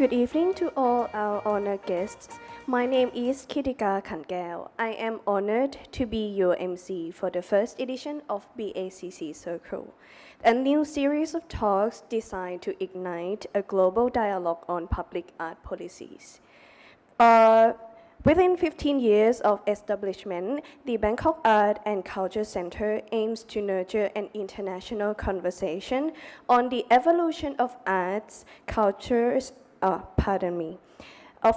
Good evening to all our honored guests. My name is Kitika Kangel. I am honored to be your MC for the first edition of BACC Circle, a new series of talks designed to ignite a global dialogue on public art policies. Within 15 years of establishment, the Bangkok Art and Culture Center aims to nurture an international conversation on the evolution of arts,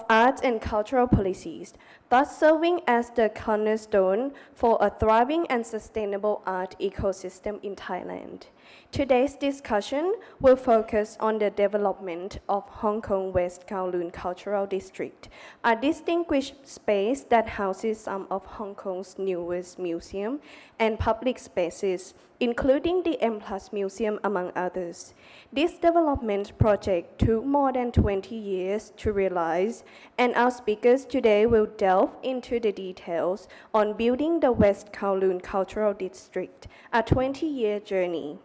arts and cultural policies, thus serving as the cornerstone for a thriving and sustainable art ecosystem in Thailand. Today's discussion will focus on the development of Hong Kong West Kowloon Cultural District, a distinguished space that houses some of Hong Kong's newest museums and public spaces, including the M+ Museum, among others. This development project took more than 20 years to realize, and our speakers today will delve into the details on building the West Kowloon Cultural District, a 20-year journey.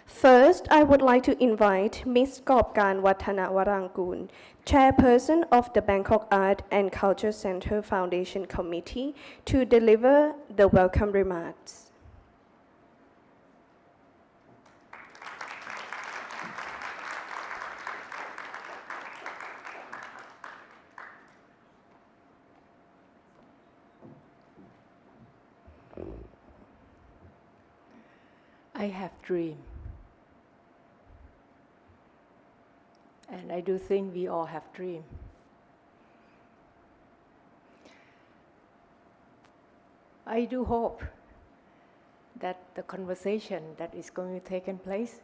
First, I would like to invite Ms. Gopkan Watanawarangkul, Chairperson of the Bangkok Art and Culture Center Foundation Committee, to deliver the welcome remarks. I have dream, and I do think we all have dream. I do hope that the conversation that is going to take place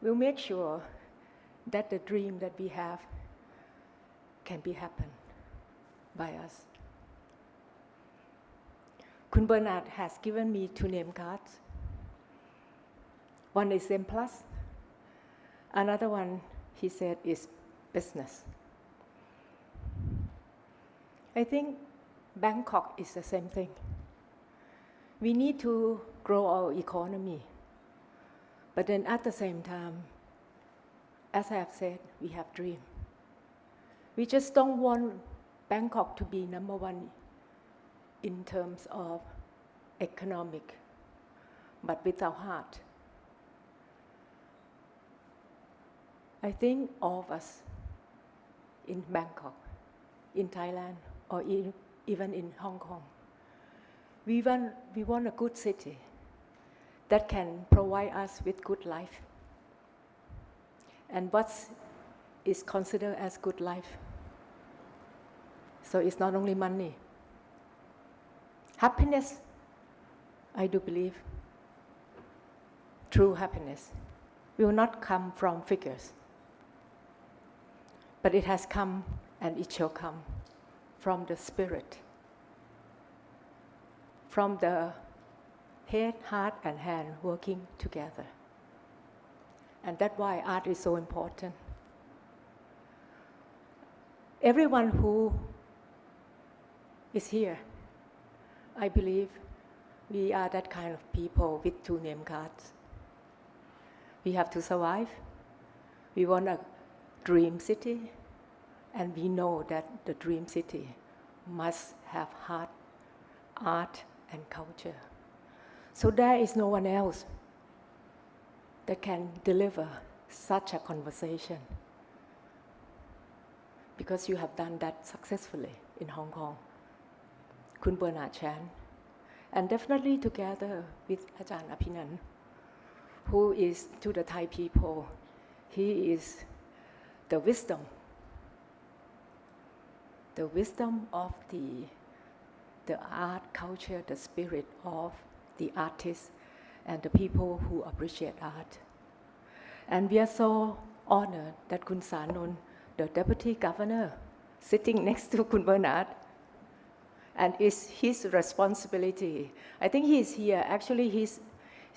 will make sure that the dream that we have can be happen by us. Kun Bernard has given me 2 name cards. One is M+, another one, he said, is business. I think Bangkok is the same thing. We need to grow our economy, but then at the same time, as I have said, we have dream. We just don't want Bangkok to be number 1 in terms of economic, but with our heart. I think all of us in Bangkok, in Thailand, or even in Hong Kong, we want a good city that can provide us with good life. And what is considered as good life? So it's not only money. Happiness, I do believe, true happiness will not come from figures, but it has come and it shall come from the spirit, from the head, heart, and hand working together. And that's why art is so important. Everyone who is here, I believe we are that kind of people with 2 name cards. We have to survive. We want a dream city, and we know that the dream city must have heart, art, and culture. So there is no one else that can deliver such a conversation, because you have done that successfully in Hong Kong. Kun Bernard Chan, and definitely together with Ajahn Apinan, who is to the Thai people, he is the wisdom of the art, culture, the spirit of the artists and the people who appreciate art. And we are so honored that Kun Sarnun, the Deputy Governor, sitting next to Kun Bernard, and it's his responsibility. I think he is here. Actually, his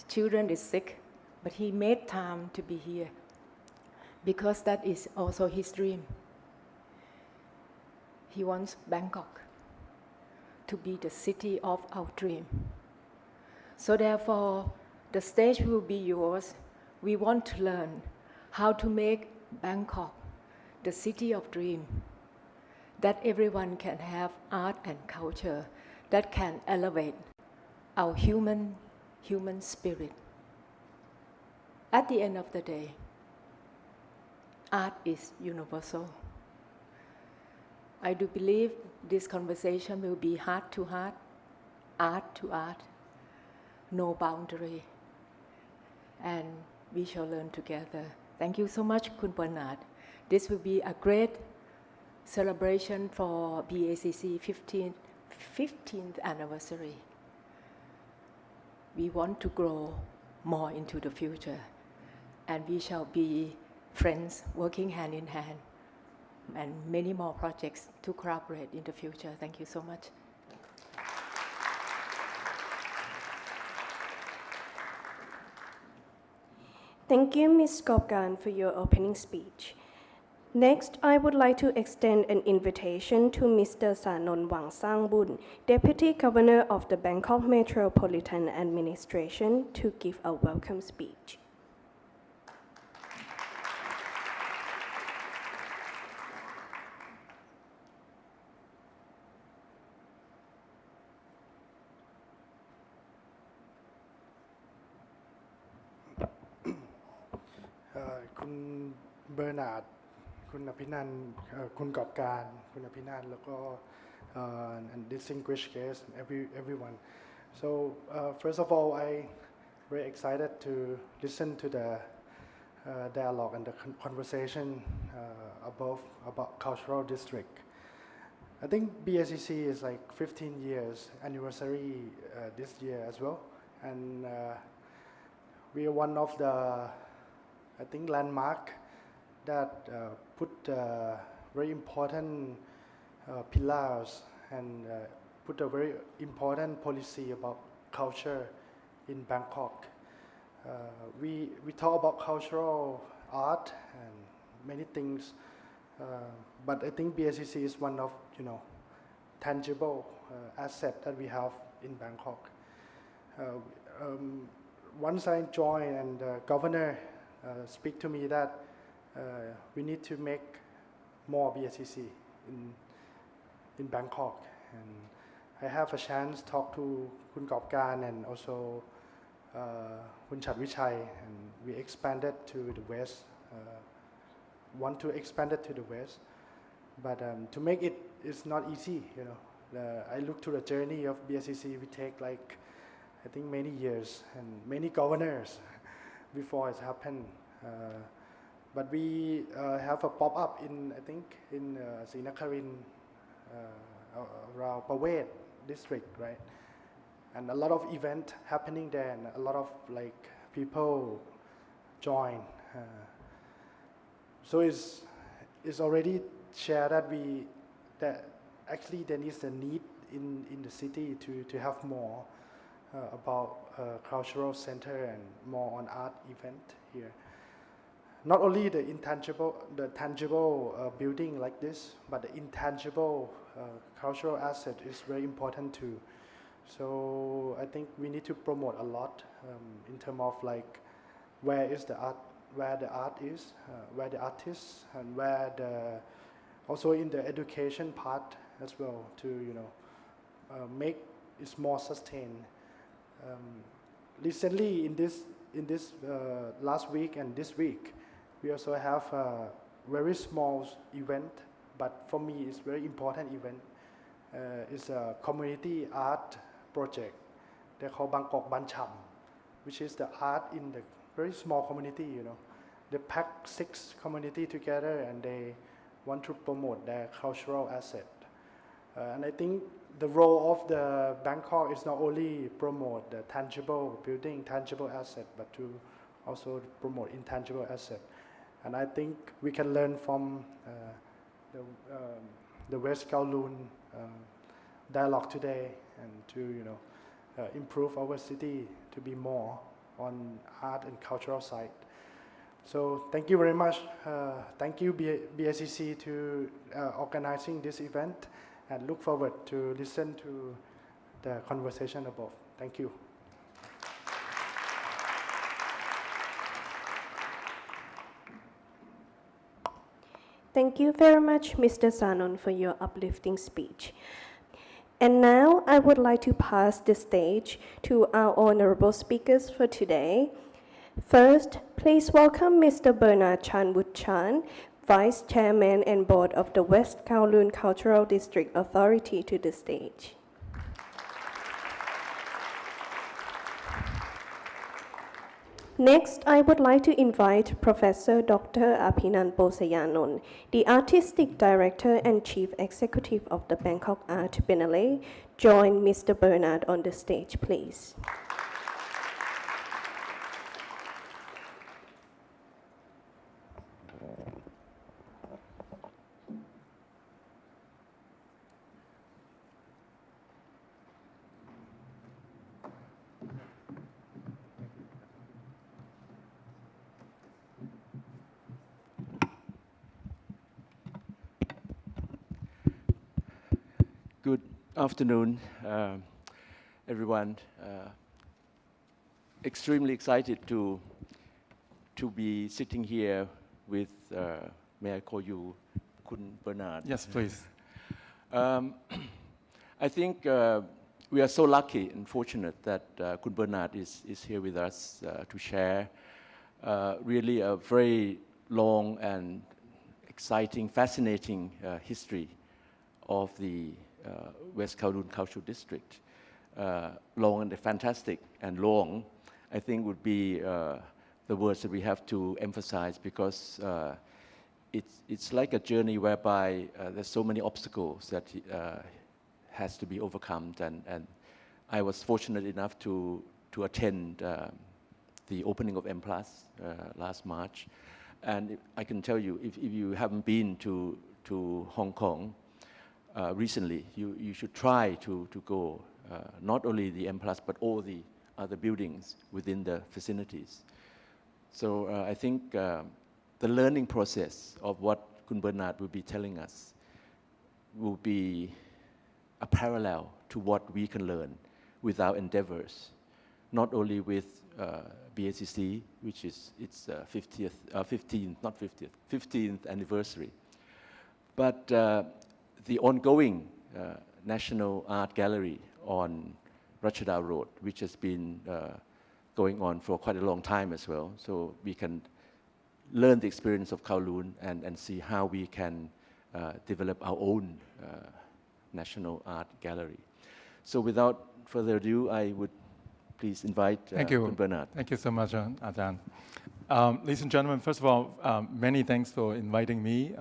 children is sick, but he made time to be here because that is also his dream. He wants Bangkok to be the city of our dream. So therefore, the stage will be yours. We want to learn how to make Bangkok the city of dream, that everyone can have art and culture that can elevate our human spirit. At the end of the day, art is universal. I do believe this conversation will be heart to heart, art to art, no boundary, and we shall learn together. Thank you so much, Kun Bernard. This will be a great celebration for BACC 15th anniversary. We want to grow more into the future, and we shall be friends working hand in hand, and many more projects to collaborate in the future. Thank you so much. Thank you, Ms. Gopgan, for your opening speech. Next, I would like to extend an invitation to Mr. Sanon Wangsangboon, Deputy Governor of the Bangkok Metropolitan Administration, to give a welcome speech. Kun Bernard, Kun Apinan, Kun Gopgan, Kun Apinan, แล้วก็ and distinguished guests and everyone. So first of all, I very excited to listen to the dialogue and the conversation about cultural district. I think BACC is like 15 years anniversary this year as well, and we are one of the I think landmark that put very important pillars and put a very important policy about culture in Bangkok. We talk about cultural art and many things, but I think BACC is one of tangible asset that we have in Bangkok. Once I joined and the governor speak to me that we need to make more BACC in Bangkok, and I have a chance to talk to Kun Gopgan and also Kun Chatwichai, and we expanded to the west. Want to expand it to the west, but to make it is not easy. I look to the journey of BACC. We take like I think many years and many governors before it happened. But we have a pop-up in I think in Srinakarin around Pawet district, right? And a lot of event happening there, and a lot of like people join. So it's already shared that actually there is a need in the city to have more about cultural center and more on art event here. Not only the tangible building like this, but the intangible cultural asset is very important too. So I think we need to promote a lot in terms of like where the art is, where the artists, and also in the education part as well to make it more sustained. Recently in this last week and this week, we also have a very small event, but for me it's very important event. It's a community art project they call Bangkok Bancham, which is the art in the very small community. They pack 6 community together and they want to promote their cultural asset. And I think the role of the Bangkok is not only promote the tangible building, tangible asset, but to also promote intangible asset. And I think we can learn from the West Kowloon dialogue today, and to improve our city to be more on art and cultural side. So thank you very much. Thank you BACC to organizing this event, and look forward to listen to the conversation above. Thank you. Thank you very much, Mr. Sanon, for your uplifting speech. And now I would like to pass the stage to our honorable speakers for today. First, please welcome Mr. Bernard Charnwut Chan, Vice Chairman and Board of the West Kowloon Cultural District Authority to the stage. Next, I would like to invite Professor Dr. Apinan Poshyananda, the Artistic Director and Chief Executive of the Bangkok Art Biennale, join Mr. Bernard on the stage, please. Good afternoon, everyone. Extremely excited to be sitting here with, may I call you Kun Bernard? Yes, please. I think we are so lucky and fortunate that Kun Bernard is here with us to share really a very long and exciting, fascinating history of the West Kowloon Cultural District. Long and fantastic and long, I think would be the words that we have to emphasize because it's like a journey whereby there's so many obstacles that has to be overcome, and I was fortunate enough to attend the opening of M+ last March, and I can tell you if you haven't been to Hong Kong recently, you should try to go not only the M+ but all the other buildings within the vicinities. So I think the learning process of what Kun Bernard will be telling us will be a parallel to what we can learn with our endeavors, not only with BACC, which is its 15th anniversary, but the ongoing National Art Gallery on Ratchada Road, which has been going on for quite a long time as well. So we can learn the experience of Kowloon and see how we can develop our own National Art Gallery. So without further ado, I would please invite Kun Bernard. Thank you so much, Ajahn. Ladies and gentlemen, first of all, many thanks for inviting me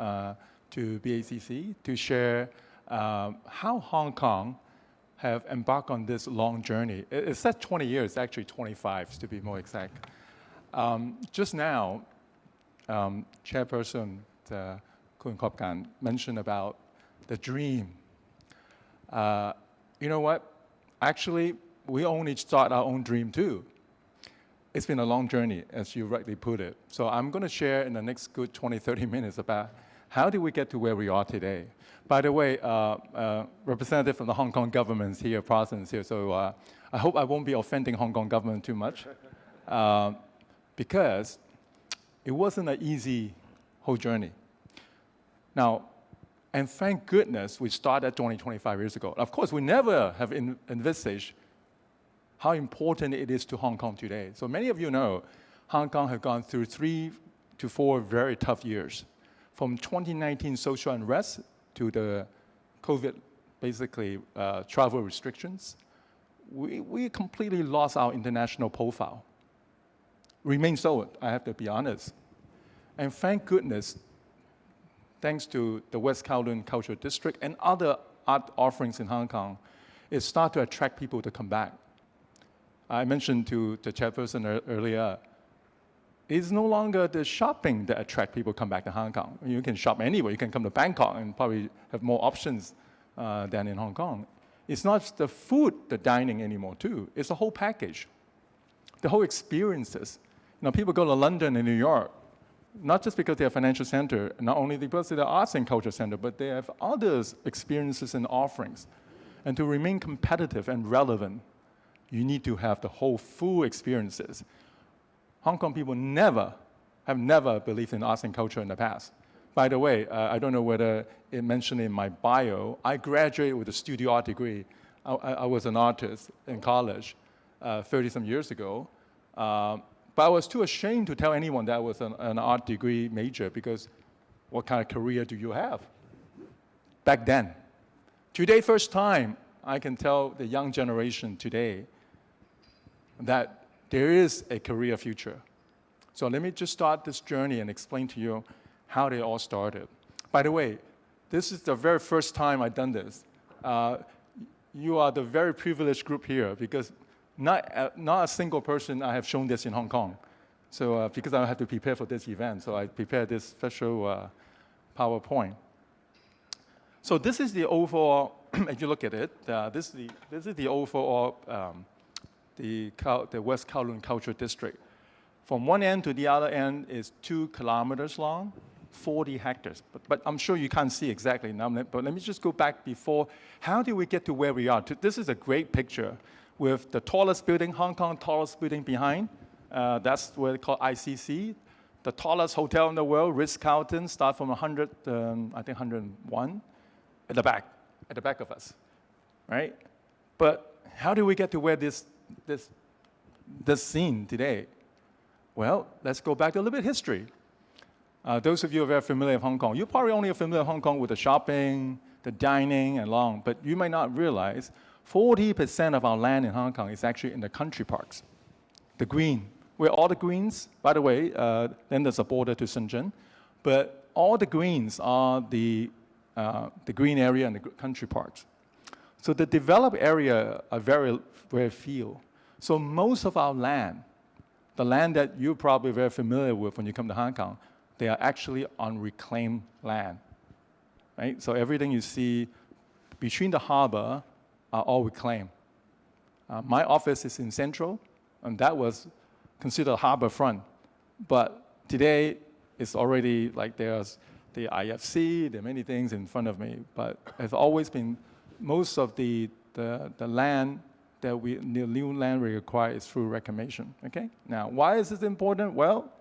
to BACC to share how Hong Kong have embarked on this long journey. It said 20 years, actually 25 to be more exact. Just now, Chairperson Kun Kopkan mentioned about the dream. You know what? Actually, we only start our own dream too. It's been a long journey, as you rightly put it. So I'm going to share in the next good 20, 30 minutes about how did we get to where we are today. By the way, representative from the Hong Kong government here, present here, so I hope I won't be offending Hong Kong government too much, because it wasn't an easy whole journey. Now, and thank goodness we started 25 years ago. Of course, we never have envisaged how important it is to Hong Kong today. So many of you know, Hong Kong have gone through 3 to 4 very tough years. From 2019 social unrest to the COVID, basically travel restrictions, we completely lost our international profile. Remain so, I have to be honest. And thank goodness, thanks to the West Kowloon Cultural District and other art offerings in Hong Kong, it started to attract people to come back. I mentioned to the chairperson earlier, it's no longer the shopping that attract people to come back to Hong Kong. You can shop anywhere. You can come to Bangkok and probably have more options than in Hong Kong. It's not just the food, the dining anymore too. It's the whole package, the whole experiences. You know, people go to London and New York, not just because they're a financial center, not only because they're the arts and culture center, but they have other experiences and offerings. And to remain competitive and relevant, you need to have the whole full experiences. Hong Kong people have never believed in arts and culture in the past. By the way, I don't know whether it mentioned in my bio, I graduated with a studio art degree. I was an artist in college 30-some years ago. But I was too ashamed to tell anyone that I was an art degree major because what kind of career do you have? Back then. Today, first time, I can tell the young generation today that there is a career future. So let me just start this journey and explain to you how they all started. By the way, this is the very first time I've done this. You are the very privileged group here because not a single person I have shown this in Hong Kong. So because I have to prepare for this event, so I prepared this special PowerPoint. So this is the overall, if you look at it, this is the overall, the West Kowloon Cultural District. From one end to the other end is 2 kilometers long, 40 hectares. But I'm sure you can't see exactly now, but let me just go back before. How did we get to where we are? This is a great picture with the tallest building, Hong Kong tallest building behind. That's what they call ICC. The tallest hotel in the world, Ritz-Carlton, start from 100, I think 101, at the back of us, right? But how did we get to where this scene today? Well, let's go back to a little bit of history. Those of you who are very familiar with Hong Kong, you probably only are familiar with Hong Kong with the shopping, the dining, and long, but you might not realize 40% of our land in Hong Kong is actually in the country parks. The green, where all the greens, by the way, then there's a border to Shenzhen, but all the greens are the green area and the country parks. So the developed area are very, very few. So most of our land, the land that you're probably very familiar with when you come to Hong Kong, they are actually on reclaimed land, right? So everything you see between the harbor are all reclaimed. My office is in Central, and that was considered harbor front. But today, it's already like there's the IFC, there are many things in front of me, but it's always been most of the land that the new land we acquire is through reclamation, okay? Now, why is this important? Well,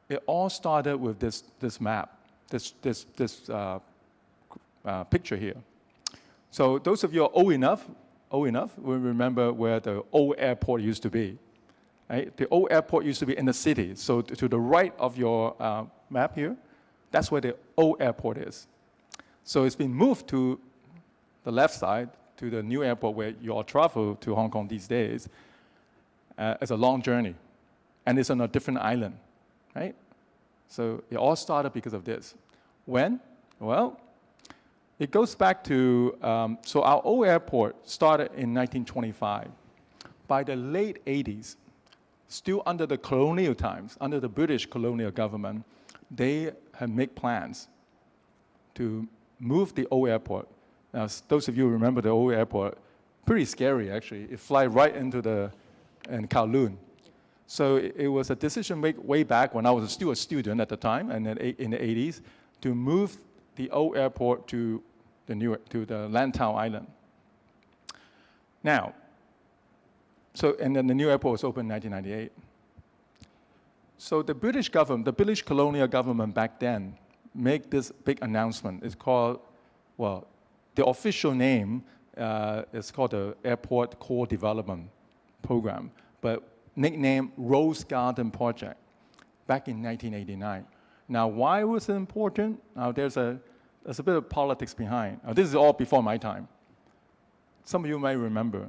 it all started with this map, this picture here. So those of you who are old enough will remember where the old airport used to be, right? The old airport used to be in the city. So to the right of your map here, that's where the old airport is. So it's been moved to the left side, to the new airport where you all travel to Hong Kong these days. It's a long journey, and it's on a different island, right? So it all started because of this. When? Well, it goes back to, so our old airport started in 1925. By the late 80s, still under the colonial times, under the British colonial government, they had made plans to move the old airport. Now, those of you who remember the old airport, pretty scary actually. It flies right into in Kowloon. So it was a decision made way back when I was still a student at the time, and in the 80s, to move the old airport to the Lantau Island. Now, and then the new airport was opened in 1998. So the British government, the British colonial government back then, made this big announcement. It's called, well, the official name is called the Airport Core Development Program, but nicknamed Rose Garden Project back in 1989. Now, why was it important? Now, there's a bit of politics behind. Now, this is all before my time. Some of you may remember.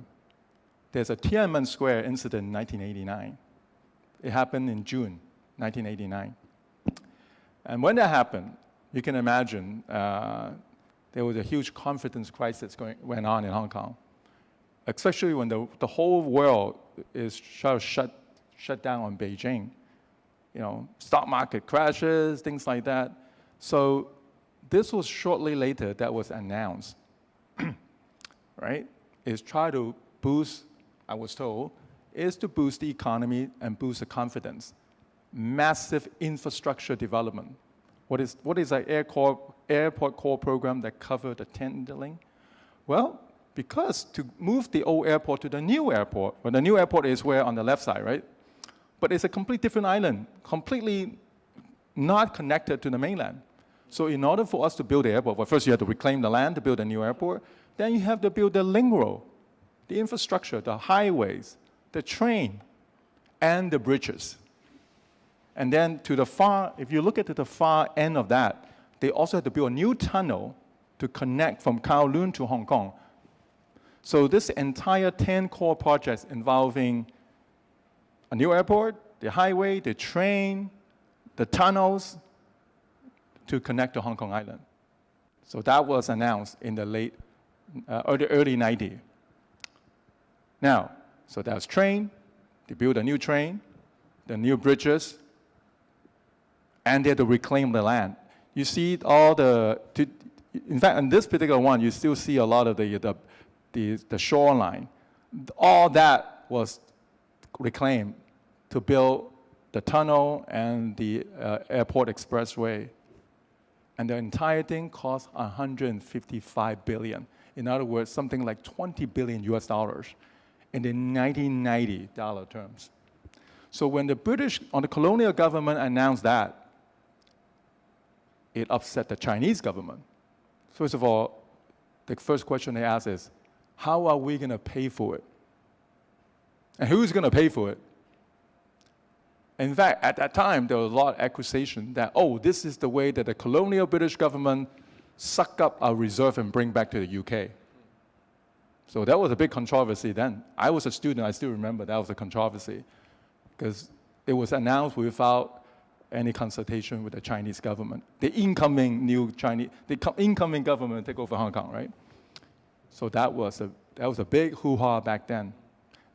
There's a Tiananmen Square incident in 1989. It happened in June 1989. And when that happened, you can imagine there was a huge confidence crisis went on in Hong Kong, especially when the whole world is shut down on Beijing. You know, stock market crashes, things like that. So this was shortly later that was announced, right? Is try to boost, I was told, is to boost the economy and boost the confidence. Massive infrastructure development. What is an airport core program that covered the tendering? Well, because to move the old airport to the new airport, well, the new airport is where on the left side, right? But it's a completely different island, completely not connected to the mainland. So in order for us to build the airport, well, first you have to reclaim the land to build a new airport. Then you have to build the link road, the infrastructure, the highways, the train, and the bridges. And then to the far, if you look at the far end of that, they also have to build a new tunnel to connect from Kowloon to Hong Kong. So this entire 10 core projects involving a new airport, the highway, the train, the tunnels to connect to Hong Kong Island. So that was announced in the early 90s. Now, so that's train, they build a new train, the new bridges, and they had to reclaim the land. You see all in fact, in this particular one, you still see a lot of the shoreline. All that was reclaimed to build the tunnel and the airport expressway. And the entire thing cost $155 billion. In other words, something like $20 billion US dollars in the 1990 dollar terms. So when the British, or the colonial government announced that, it upset the Chinese government. First of all, the first question they asked is, how are we going to pay for it? And who's going to pay for it? In fact, at that time, there was a lot of accusation that, oh, this is the way that the colonial British government suck up our reserve and bring back to the UK. So that was a big controversy then. I was a student, I still remember that was a controversy because it was announced without any consultation with the Chinese government. The incoming government take over Hong Kong, right? So that was a big hoo-ha back then.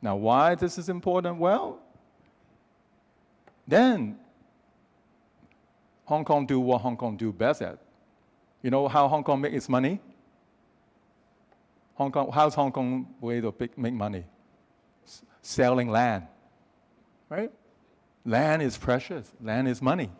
Now, why this is important? Well, then Hong Kong do what Hong Kong do best at. You know how Hong Kong make its money? How's Hong Kong way to make money? Selling land, right? Land is precious. Land is money.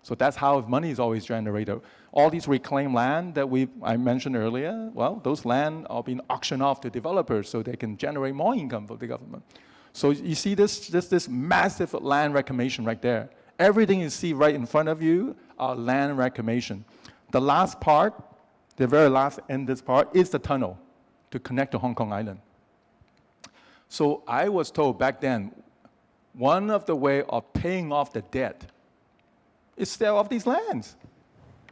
So that's how money is always generated. All these reclaimed land that I mentioned earlier, well, those land are being auctioned off to developers so they can generate more income for the government. So you see this massive land reclamation right there. Everything you see right in front of you are land reclamation. The last part, the very last end this part, is the tunnel to connect to Hong Kong Island. So I was told back then, one of the way of paying off the debt is sell off these lands.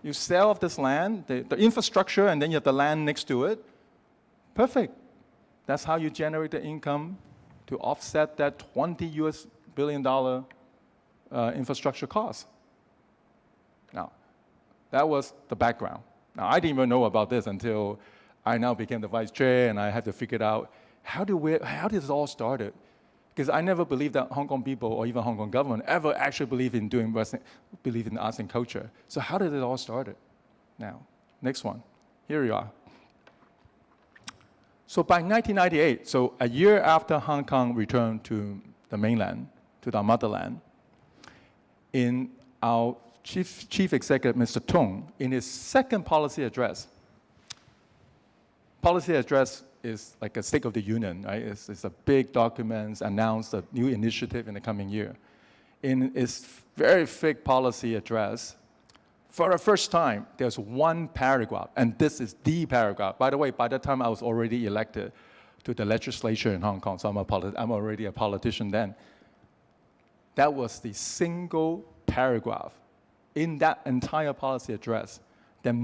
You sell off this land, the infrastructure, and then you have the land next to it. Perfect. That's how you generate the income to offset that $20 billion infrastructure cost. Now, that was the background. Now, I didn't even know about this until I now became the vice chair, and I had to figure out how did this all started? Because I never believed that Hong Kong people or even Hong Kong government ever actually believe in arts and culture. So how did it all start? Now, next one. Here you are. So by 1998, so a year after Hong Kong returned to the mainland, to the motherland, in our chief executive, Mr. Tung, in his second policy address is like a State of the Union, right? It's a big document, announced a new initiative in the coming year. In its very thick policy address, for the first time, there's one paragraph, and this is the paragraph. By the way, by that time, I was already elected to the legislature in Hong Kong, so I'm already a politician then. That was the single paragraph in that entire policy address that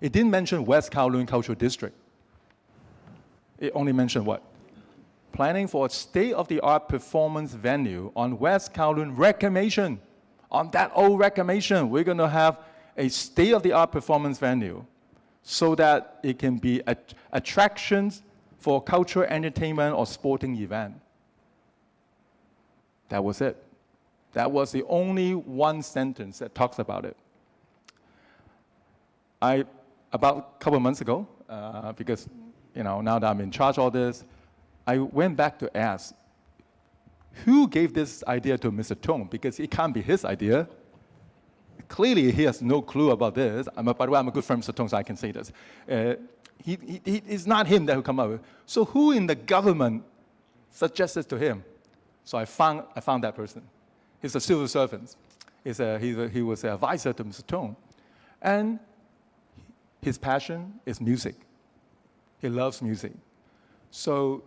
it didn't mention West Kowloon Cultural District. It only mentioned what? Planning for a state-of-the-art performance venue on West Kowloon reclamation. On that old reclamation, we're going to have a state-of-the-art performance venue so that it can be attractions for cultural entertainment or sporting event. That was it. That was the only one sentence that talks about it. About a couple of months ago, because now that I'm in charge of all this, I went back to ask, who gave this idea to Mr. Tung? Because it can't be his idea. Clearly, he has no clue about this. By the way, I'm a good friend of Mr. Tung, so I can say this. It's not him that will come up with. So who in the government suggested to him? So I found that person. He's a civil servant. He was an advisor to Mr. Tong. And his passion is music. He loves music. So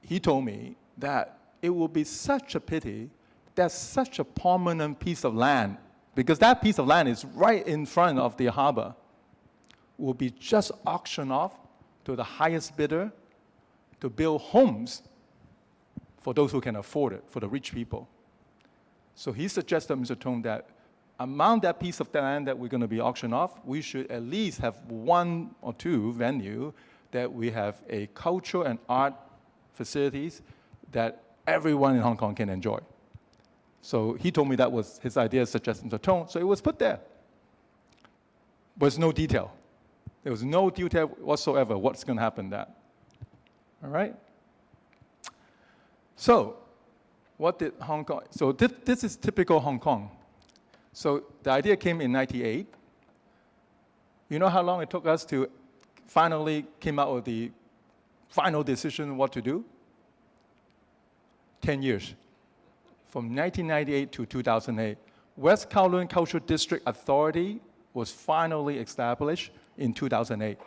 he told me that it would be such a pity that such a prominent piece of land, because that piece of land is right in front of the harbor, will be just auctioned off to the highest bidder to build homes for those who can afford it, for the rich people. So he suggested, Mr. Tong, that among that piece of land that we're going to be auctioned off, we should at least have one or two venues that we have a cultural and art facilities that everyone in Hong Kong can enjoy. So he told me that was his idea, suggested Mr. Tong, so it was put there. But there's no detail. There was no detail whatsoever what's going to happen there. All right? So, what did Hong Kong, so this is typical Hong Kong. So the idea came in 98. You know how long it took us to finally came out with the final decision what to do? 10 years. From 1998 to 2008, West Kowloon Cultural District Authority was finally established in 2008.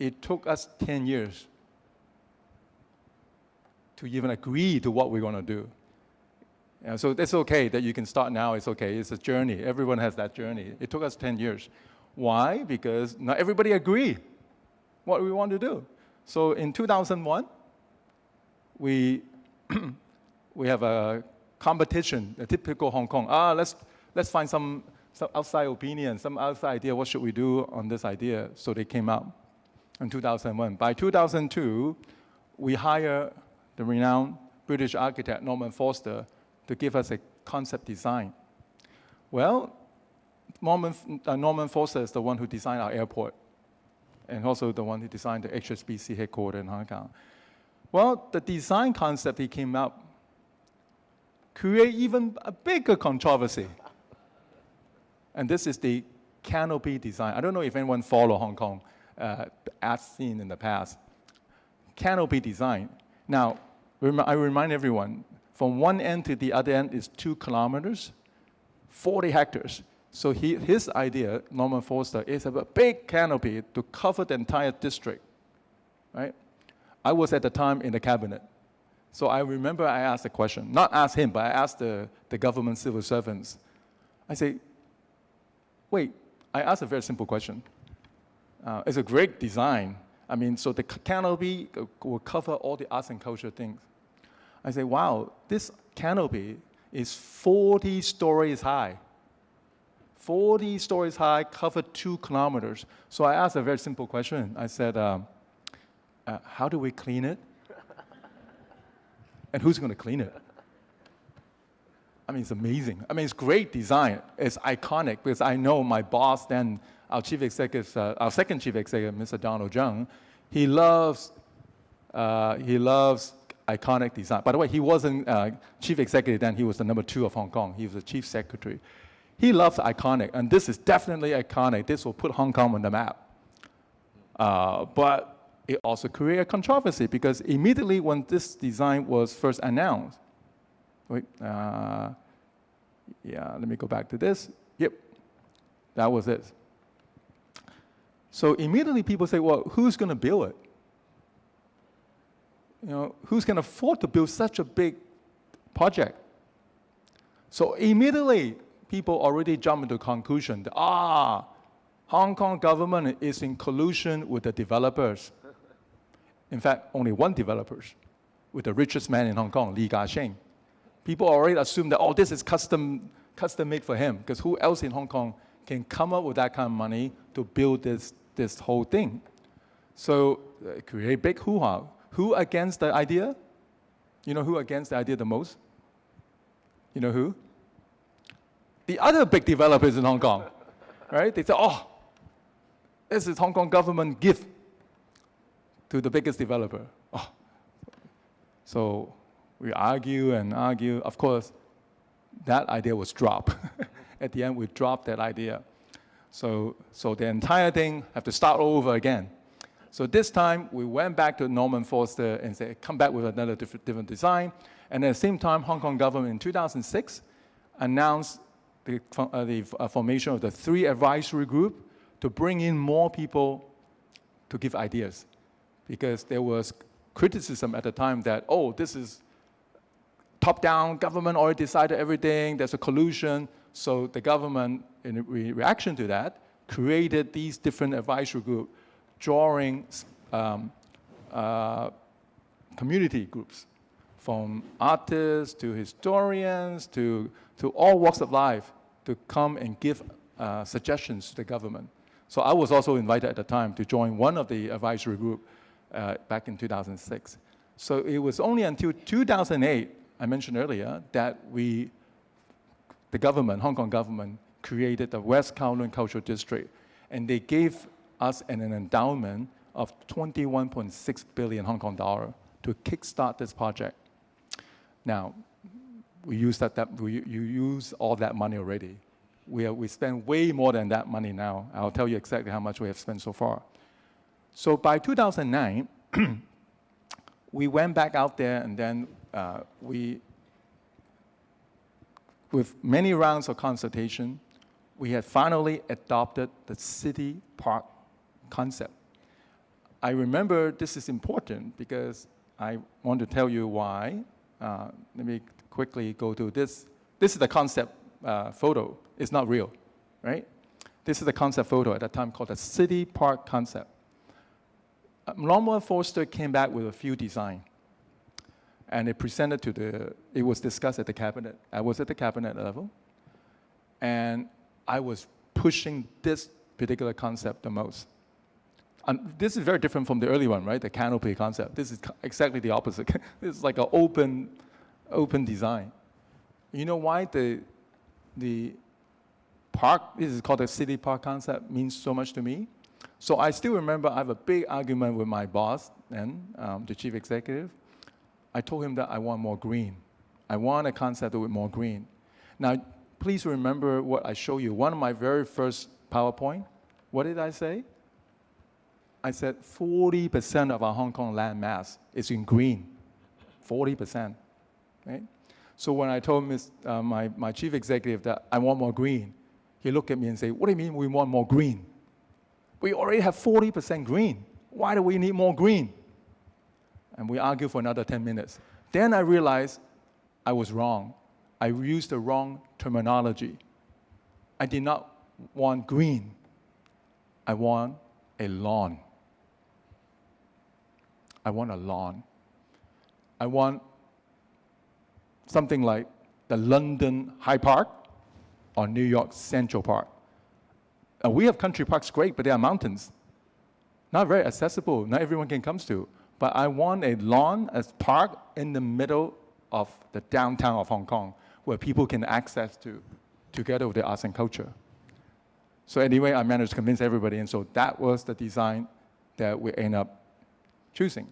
It took us 10 years to even agree to what we're going to do. And so it's okay that you can start now. It's okay. It's a journey. Everyone has that journey. It took us 10 years. Why? Because not everybody agreed what we want to do. So in 2001, we have a competition, a typical Hong Kong. Let's find some outside opinion, some outside idea. What should we do on this idea? So they came out in 2001. By 2002, we hired the renowned British architect Norman Foster to give us a concept design. Well, Norman Foster is the one who designed our airport and also the one who designed the HSBC headquarters in Hong Kong. Well, the design concept he came up create even a bigger controversy. And this is the canopy design. I don't know if anyone follow Hong Kong art scene in the past. Canopy design. Now, I remind everyone, from one end to the other end is 2 kilometers, 40 hectares. So his idea, Norman Foster, is a big canopy to cover the entire district, right? I was at the time in the cabinet. So I remember I asked a question, not asked him, but I asked the government civil servants. I say, wait, I asked a very simple question. It's a great design. I mean, so the canopy will cover all the arts and culture things. I say, wow, this canopy is 40 stories high. 40 stories high, covered 2 kilometers. So I asked a very simple question. I said, how do we clean it? And who's going to clean it? I mean, it's amazing. I mean, it's great design. It's iconic because I know my boss then, our chief executive, our second chief executive, Mr. Donald Zhang, he loves iconic design. By the way, he wasn't chief executive then. He was the number 2 of Hong Kong. He was the chief secretary. He loves iconic, and this is definitely iconic. This will put Hong Kong on the map. But it also created a controversy because immediately when this design was first announced, wait, yeah, let me go back to this. Yep, that was it. So immediately people say, well, who's going to build it? You know, who's can afford to build such a big project? So immediately people already jump into the conclusion that, Hong Kong government is in collusion with the developers. In fact, only one developer, with the richest man in Hong Kong, Li Ka-shing. People already assume that, this is custom made for him, because who else in Hong Kong can come up with that kind of money to build this whole thing? So create big hoo-ha. Who against the idea? You know who against the idea the most? You know who? The other big developers in Hong Kong, right? They say, this is Hong Kong government gift to the biggest developer. So we argue and argue. Of course, that idea was dropped. At the end, we dropped that idea. So the entire thing have to start over again. So this time, we went back to Norman Foster and said, come back with another different design. And at the same time, Hong Kong government in 2006 announced formation of the 3 advisory group to bring in more people to give ideas, because there was criticism at the time that, oh, this is top-down, government already decided everything, there's a collusion. So the government, in reaction to that, created these different advisory groups, drawing community groups, from artists to historians to all walks of life, to come and give suggestions to the government. So I was also invited at the time to join one of the advisory group back in 2006. So it was only until 2008, I mentioned earlier, that the government, Hong Kong government, created the West Kowloon Cultural District, and they gave us an endowment of 21.6 billion Hong Kong dollar to kickstart this project. Now, we use you use all that money already. We spend way more than that money now. I'll tell you exactly how much we have spent so far. So by 2009, we went back out there, and then with many rounds of consultation, we had finally adopted the city park concept. I remember this is important because I want to tell you why. Let me quickly go to this. This is the concept photo. It's not real, right? This is the concept photo at that time called the city park concept. Longmore Foster came back with a few designs, and it was discussed at the cabinet. I was at the cabinet level, and I was pushing this particular concept the most. And this is very different from the early one, right? The canopy concept. This is exactly the opposite. This is like an open design. You know why the park, this is called the city park concept, means so much to me? So I still remember I have a big argument with my boss then, the chief executive. I told him that I want more green. I want a concept with more green. Now, please remember what I showed you. One of my very first PowerPoint, what did I say? I said 40% of our Hong Kong land mass is in green, 40%, right? So when I told my chief executive that I want more green, he looked at me and said, what do you mean we want more green? We already have 40% green. Why do we need more green? And we argued for another 10 minutes. Then I realized I was wrong. I used the wrong terminology. I did not want green. I want a lawn. I want a lawn. I want something like the London Hyde Park or New York Central Park. We have country parks, great, but they are mountains. Not very accessible, not everyone can come to. But I want a lawn, a park in the middle of the downtown of Hong Kong where people can access to together with the arts and culture. So anyway, I managed to convince everybody, and so that was the design that we ended up choosing.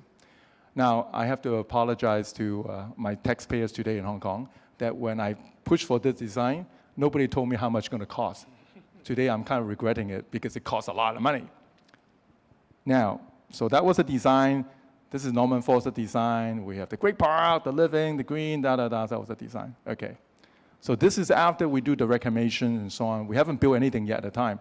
Now, I have to apologize to my taxpayers today in Hong Kong that when I pushed for this design, nobody told me how much it's going to cost. Today, I'm kind of regretting it because it costs a lot of money. Now, so that was a design. This is Norman Foster design. We have the great park, the living, the green, that was the design. Okay. So this is after we do the reclamation and so on. We haven't built anything yet at the time.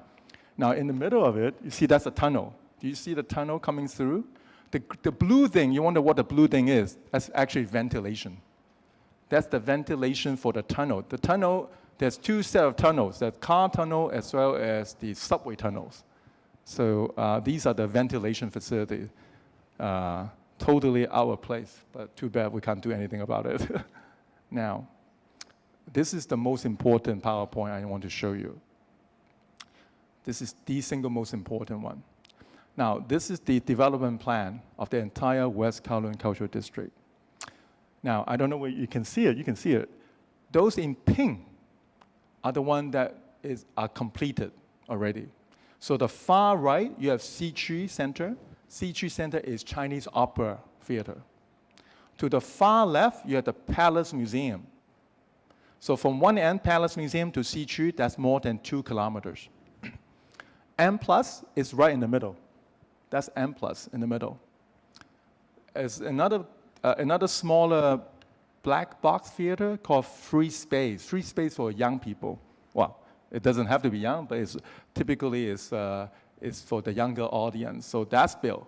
Now, in the middle of it, you see that's a tunnel. Do you see the tunnel coming through? The blue thing, you wonder what the blue thing is. That's actually ventilation. That's the ventilation for the tunnel. The tunnel, there's 2 sets of tunnels. There's car tunnel as well as the subway tunnels. So these are the ventilation facilities. Totally out of place, but too bad we can't do anything about it. Now, this is the most important PowerPoint I want to show you. This is the single most important one. Now, this is the development plan of the entire West Kowloon Cultural District. Now, I don't know where you can see it. You can see it. Those in pink are the ones that are completed already. So the far right, you have C3 Center. C3 Center is Chinese Opera Theater. To the far left, you have the Palace Museum. So from one end, Palace Museum to C3, that's more than 2 kilometers. M Plus is right in the middle. That's M Plus in the middle. There's another smaller black box theater called Free Space for young people. Well, it doesn't have to be young, but it's typically is for the younger audience. So that's built.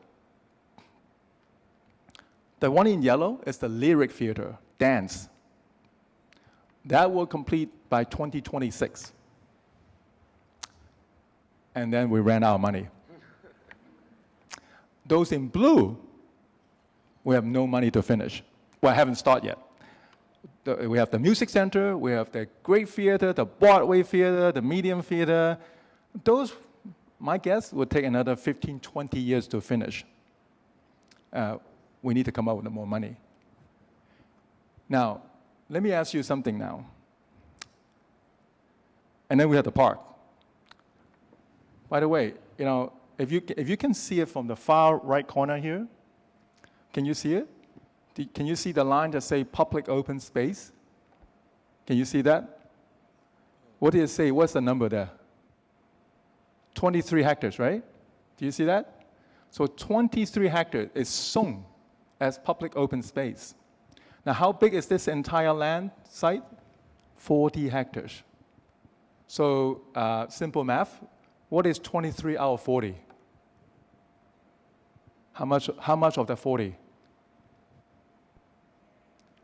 The one in yellow is the lyric theater, dance. That will complete by 2026. And then we ran out of money. Those in blue, we have no money to finish. Well, I haven't started yet. We have the music center, we have the great theater, the Broadway theater, the medium theater. Those, my guess, would take another 15, 20 years to finish. We need to come up with more money. Now, let me ask you something now. And then we have the park. By the way, you know, if you can see it from the far right corner here, can you see it? Can you see the line that say public open space? Can you see that? What did it say? What's the number there? 23 hectares, right? Do you see that? So 23 hectares is shown as public open space. Now, how big is this entire land site? 40 hectares. So simple math, what is 23 out of 40? How much of the 40?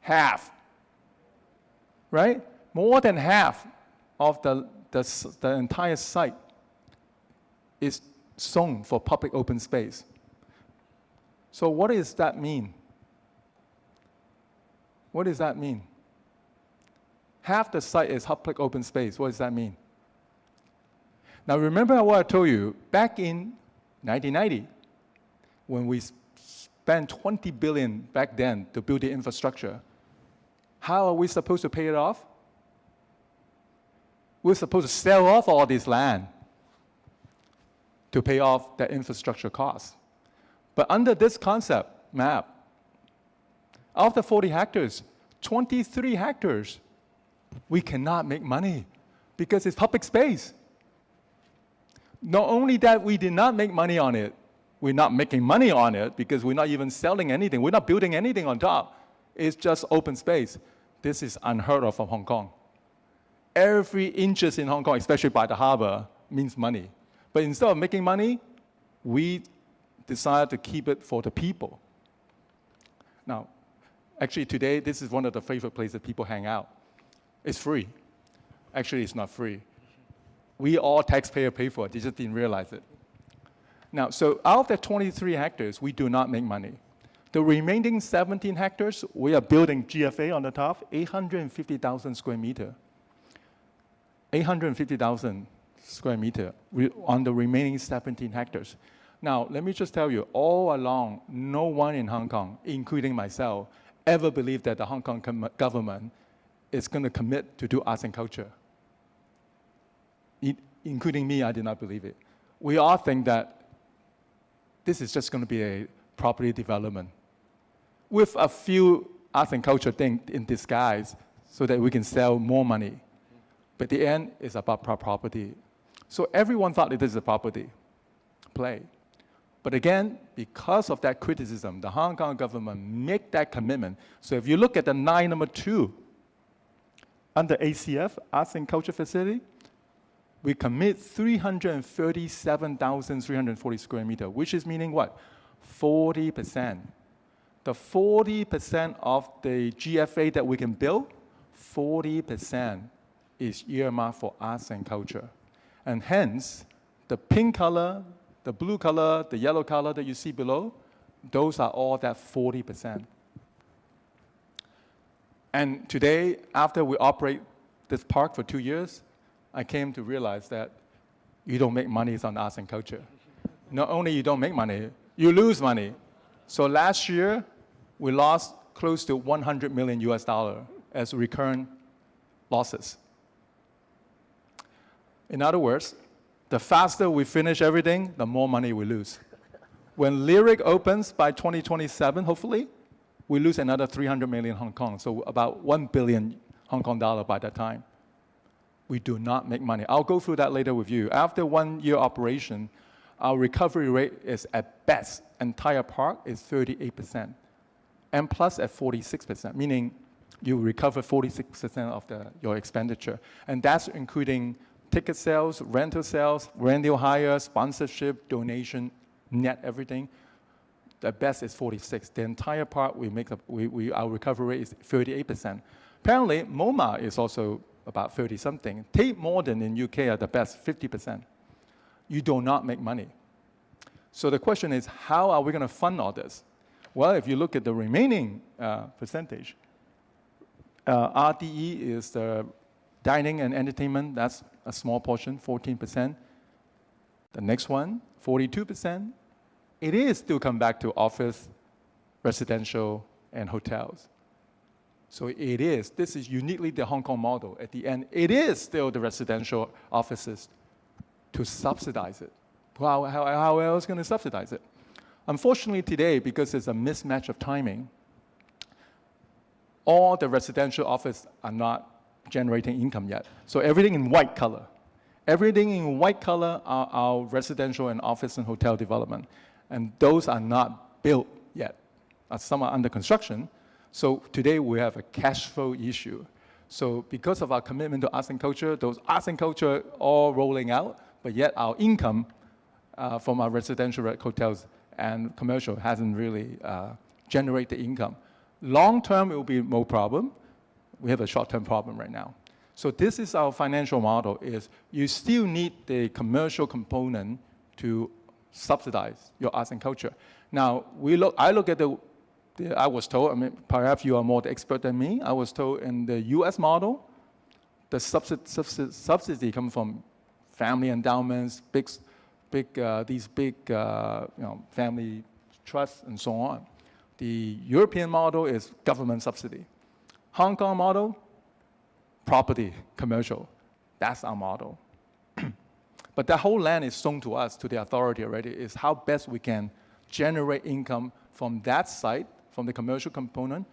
Half, right? More than half of the entire site is zoned for public open space. So what does that mean? What does that mean? Half the site is public open space. What does that mean? Now remember what I told you back in 1990 when we spent 20 billion back then to build the infrastructure. How are we supposed to pay it off? We're supposed to sell off all this land to pay off the infrastructure costs. But under this concept map, of the 40 hectares, 23 hectares, we cannot make money because it's public space. Not only that we did not make money on it, we're not making money on it because we're not even selling anything. We're not building anything on top. It's just open space. This is unheard of from Hong Kong. Every inch in Hong Kong, especially by the harbor, means money. But instead of making money, we decided to keep it for the people. Now, actually today, this is one of the favorite places people hang out. It's free. Actually, it's not free. We all taxpayer pay for it. They just didn't realize it. Now, so out of the 23 hectares, we do not make money. The remaining 17 hectares, we are building GFA on the top, 850,000 square meter. 850,000 square meter on the remaining 17 hectares. Now, let me just tell you, all along, no one in Hong Kong, including myself, ever believed that the Hong Kong government is going to commit to do arts and culture. Including me, I did not believe it. We all think that this is just going to be a property development with a few arts and culture things in disguise so that we can sell more money. But the end is about property. So everyone thought that this is a property play. But again, because of that criticism, the Hong Kong government made that commitment. So if you look at the line number 2, under ACF, Arts and Culture Facility, we commit 337,340 square meter, which is meaning what? 40%. The 40% of the GFA that we can build, 40% is earmarked for arts and culture. And hence, the pink color, the blue color, the yellow color that you see below, those are all that 40%. And today, after we operate this park for 2 years, I came to realize that you don't make money on arts and culture. Not only you don't make money, you lose money. So last year, we lost close to $100 million as recurrent losses. In other words, the faster we finish everything, the more money we lose. When Lyric opens by 2027, hopefully, we lose another 300 million Hong Kong, so about 1 billion Hong Kong dollar by that time. We do not make money. I'll go through that later with you. After 1 year operation, our recovery rate is at best, entire park is 38%, and plus at 46%, meaning you recover 46% of your expenditure. And that's including ticket sales, rental hire, sponsorship, donation, net everything. The best is 46. The entire part our recovery rate is 38%. Apparently, MoMA is also about 30 something. Tate Modern in UK are the best, 50%. You do not make money. So the question is, how are we going to fund all this? Well, if you look at the remaining percentage, RDE is the dining and entertainment. That's a small portion, 14%. The next one, 42%. It is still come back to office, residential, and hotels. So it is. This is uniquely the Hong Kong model. At the end, it is still the residential offices to subsidize it. How else going to subsidize it? Unfortunately today, because there's a mismatch of timing, all the residential offices are not generating income yet. So everything in white color. Everything in white color are our residential and office and hotel development. And those are not built yet. Some are under construction. So today we have a cash flow issue. So because of our commitment to arts and culture, those arts and culture all rolling out, but yet our income from our residential hotels and commercial hasn't really generated income. Long term, it will be no problem. We have a short-term problem right now. So this is our financial model, is you still need the commercial component to subsidize your arts and culture. Now, I look at I was told, I mean, perhaps you are more the expert than me, I was told in the US model, the subsidy comes from family endowments, these big family trusts and so on. The European model is government subsidy. Hong Kong model, property, commercial. That's our model. But the whole land is sold to us, to the authority already, is how best we can generate income from that site, from the commercial component,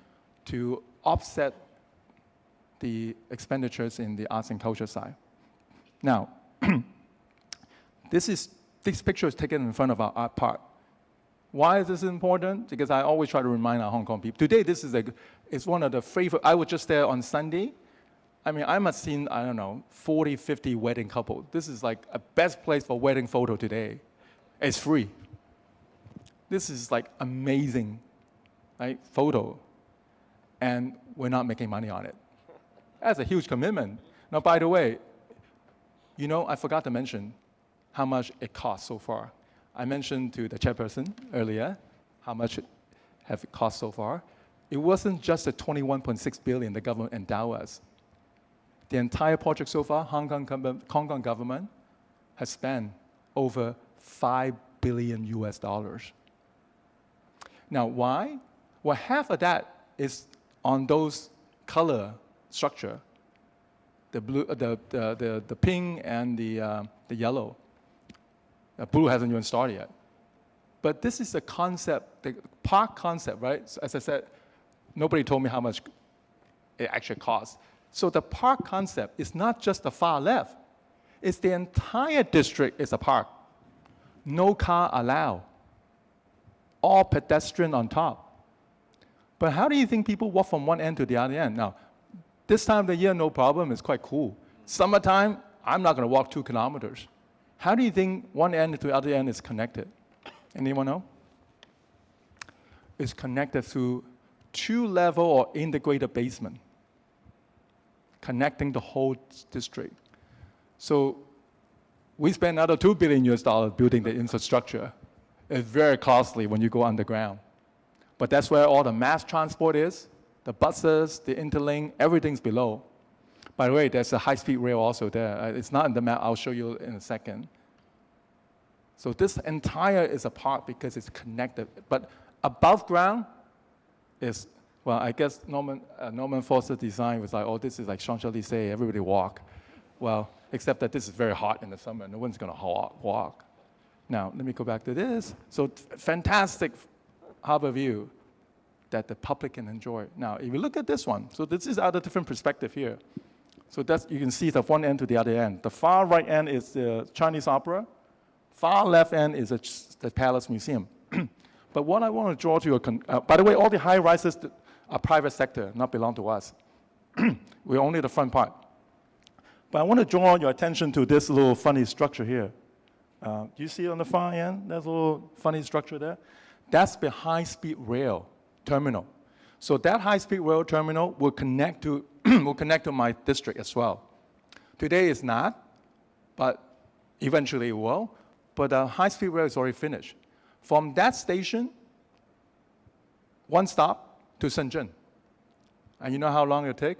to offset the expenditures in the arts and culture side. Now, this picture is taken in front of our art park. Why is this important? Because I always try to remind our Hong Kong people. Today, this is one of the favorite. I was just there on Sunday. I mean, I must have seen, I don't know, 40, 50 wedding couples. This is like a best place for wedding photo today. It's free. This is like amazing, right, photo. And we're not making money on it. That's a huge commitment. Now, by the way, I forgot to mention how much it costs so far. I mentioned to the chairperson earlier how much it have cost so far. It wasn't just the 21.6 billion the government endowed us. The entire project so far, Hong Kong government has spent over $5 billion US. Now, why? Well, half of that is on those color structure, the blue, the pink and the yellow. The blue hasn't even started yet. But this is the concept, the park concept, right? So as I said, nobody told me how much it actually costs. So the park concept is not just the far left. It's the entire district is a park. No car allowed. All pedestrian on top. But how do you think people walk from one end to the other end? Now, this time of the year, no problem. It's quite cool. Summertime, I'm not going to walk 2 kilometers. How do you think one end to the other end is connected? Anyone know? It's connected through 2-level or integrated basement, connecting the whole district. So we spend another $2 billion US building the infrastructure. It's very costly when you go underground. But that's where all the mass transport is, the buses, the interlink, everything's below. By the way, there's a high-speed rail also there. It's not in the map. I'll show you in a second. So this entire is a park because it's connected. But above ground is, well, I guess Norman Foster's design was like, oh, this is like Champs-Élysées, everybody walk. Well, except that this is very hot in the summer. No one's going to walk. Now, let me go back to this. So fantastic harbor view that the public can enjoy. Now, if you look at this one, so this is other different perspective here. So you can see the one end to the other end. The far right end is the Chinese Opera. Far left end is the Palace Museum. But what I want to draw to your, by the way, all the high rises a private sector, not belong to us. We're only the front part. But I want to draw your attention to this little funny structure here. Do you see on the far end? There's a little funny structure there. That's the high-speed rail terminal. So that high-speed rail terminal will connect to will connect to my district as well. Today it's not, but eventually it will. But the high-speed rail is already finished. From that station, one stop to Shenzhen. And you know how long it'll take?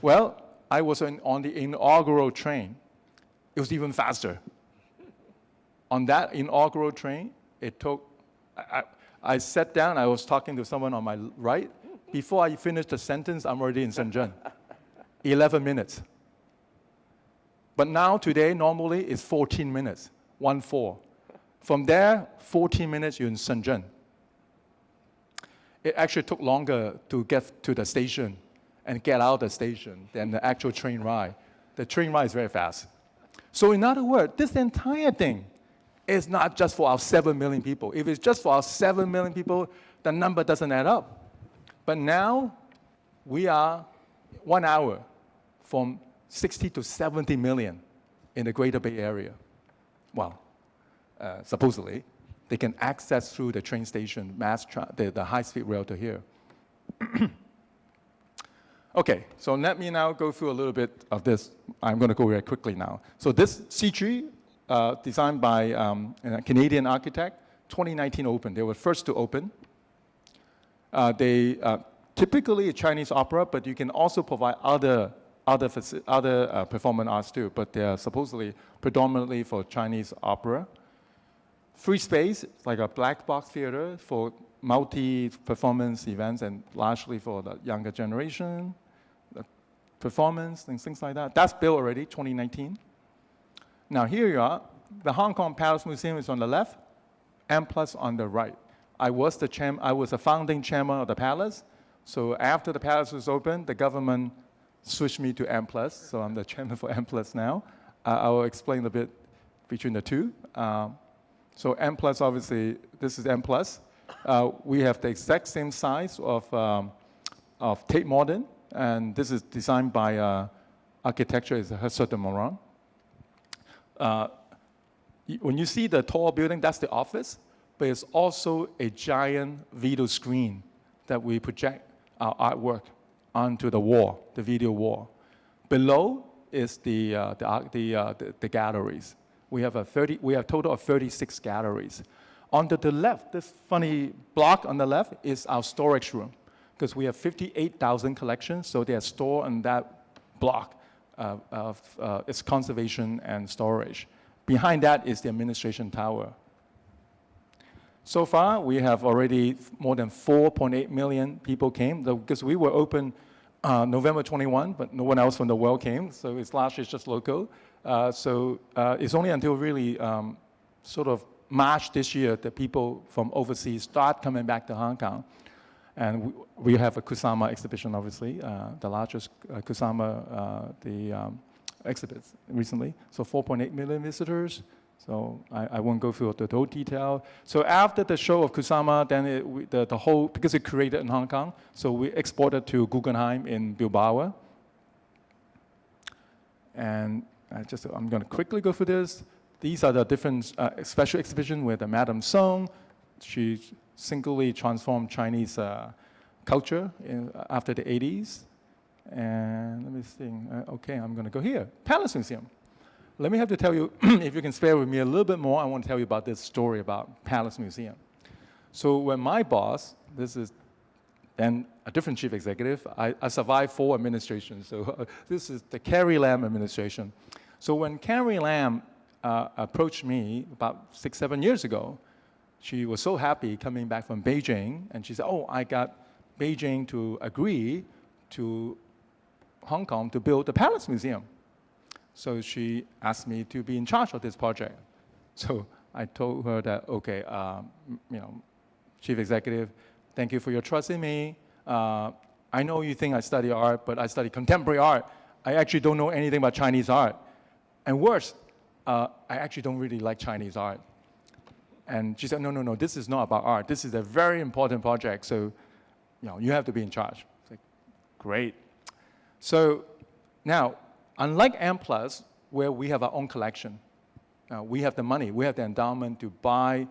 Well, I was on the inaugural train. It was even faster. On that inaugural train, it took, I sat down, I was talking to someone on my right. Before I finished the sentence, I'm already in Shenzhen. 11 minutes. But now, today, normally, it's 14 minutes, 1-4. From there, 14 minutes, you're in Shenzhen. It actually took longer to get to the station and get out of the station than the actual train ride. The train ride is very fast. So in other words, this entire thing is not just for our 7 million people. If it's just for our 7 million people, the number doesn't add up. But now, we are 1 hour from 60 to 70 million in the Greater Bay Area. Well, supposedly, they can access through the train station, the high-speed rail to here. Okay, so let me now go through a little bit of this. I'm going to go very quickly now. So this C3, designed by a Canadian architect, 2019 opened. They were first to open. They typically a Chinese opera, but you can also provide other performing arts too. But they are supposedly predominantly for Chinese opera. Free space, it's like a black box theater for multi-performance events and largely for the younger generation, the performance and things like that. That's built already, 2019. Now here you are. The Hong Kong Palace Museum is on the left, M+ on the right. I was the founding chairman of the palace. So after the palace was open, the government switched me to M+, so I'm the chairman for M+ now. I will explain a bit between the two. So M+, obviously, this is M+. We have the exact same size of Tate Modern, and this is designed by architecture is Herzog de Meuron. When you see the tall building, that's the office, but it's also a giant video screen that we project our artwork onto the wall, the video wall. Below is the galleries. We have a total of 36 galleries. On the left, this funny block on the left is our storage room, because we have 58,000 collections, so they are stored in that block of its conservation and storage. Behind that is the administration tower. So far, we have already more than 4.8 million people came, because we were open November 21, but no one else from the world came, so it's largely just local. So it's only until really sort of March this year that people from overseas start coming back to Hong Kong. And we have a Kusama exhibition, obviously, the largest Kusama exhibits recently. So 4.8 million visitors. So I won't go through the whole detail. So after the show of Kusama, then the whole, because it created in Hong Kong, so we exported to Guggenheim in Bilbao. And I'm going to quickly go through this. These are the different special exhibitions with the Madame Song. She singly transformed Chinese culture after the 80s. And let me see. Okay, I'm going to go here. Palace Museum. Let me have to tell you, if you can spare with me a little bit more, I want to tell you about this story about Palace Museum. So when my boss, this is then a different chief executive, I survived 4 administrations. So this is the Carrie Lam administration. So when Carrie Lam approached me about 6-7 years ago, she was so happy coming back from Beijing, and she said, oh, I got Beijing to agree to Hong Kong to build the Palace Museum. So she asked me to be in charge of this project. So I told her that, okay, chief executive, thank you for your trust in me. I know you think I study art, but I study contemporary art. I actually don't know anything about Chinese art. And worse, I actually don't really like Chinese art. And she said, no, this is not about art. This is a very important project. So you have to be in charge. It's like, great. So now, unlike M+, where we have our own collection, we have the money, we have the endowment to buy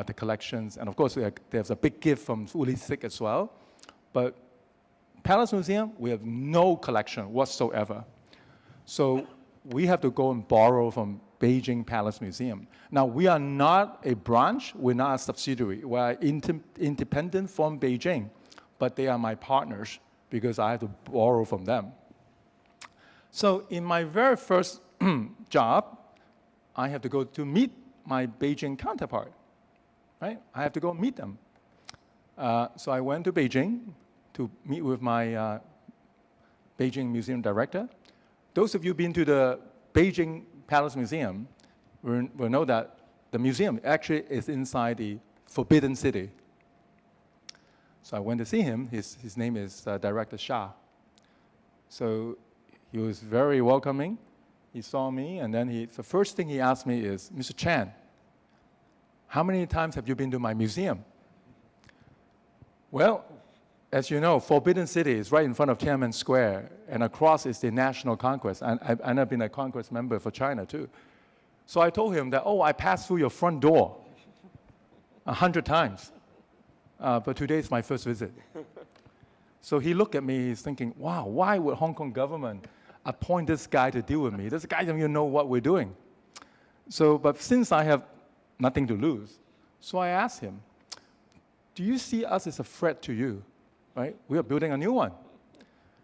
the collections, and of course there's a big gift from Uli Sik as well. But Palace Museum, we have no collection whatsoever. So we have to go and borrow from Beijing Palace Museum. Now, we are not a branch, we're not a subsidiary. We are independent from Beijing, but they are my partners because I have to borrow from them. So in my very first job, I have to go to meet my Beijing counterpart, right? I have to go meet them. So I went to Beijing to meet with my Beijing museum director. Those of you who've been to the Beijing Palace Museum will know that the museum actually is inside the Forbidden City. So I went to see him. His name is Director Shah. So he was very welcoming. He saw me, and then the first thing he asked me is, Mr. Chan, how many times have you been to my museum? Well, as you know, Forbidden City is right in front of Tiananmen Square, and across is the National Congress. And I've been a Congress member for China, too. So I told him that, oh, I passed through your front door 100 times. But today is my first visit. So he looked at me, he's thinking, wow, why would Hong Kong government appoint this guy to deal with me? This guy doesn't even know what we're doing. So, but since I have nothing to lose, so I asked him, do you see us as a threat to you? Right? We are building a new one.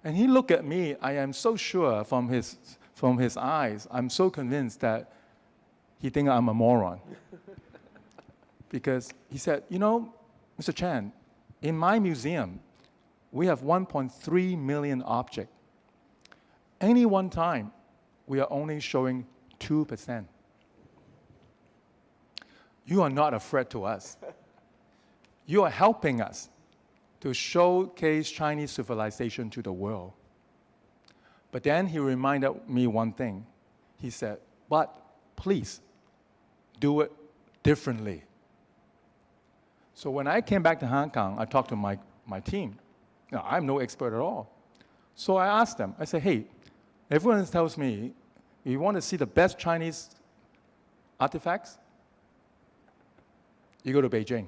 And he looked at me, I am so sure from his eyes, I'm so convinced that he thinks I'm a moron. Because he said, you know, Mr. Chan, in my museum, we have 1.3 million objects. Any one time, we are only showing 2%. You are not a threat to us. You are helping us to showcase Chinese civilization to the world. But then he reminded me one thing. He said, but please, do it differently. So when I came back to Hong Kong, I talked to my team. Now, I'm no expert at all. So I asked them, I said, hey, everyone tells me, you want to see the best Chinese artifacts? You go to Beijing.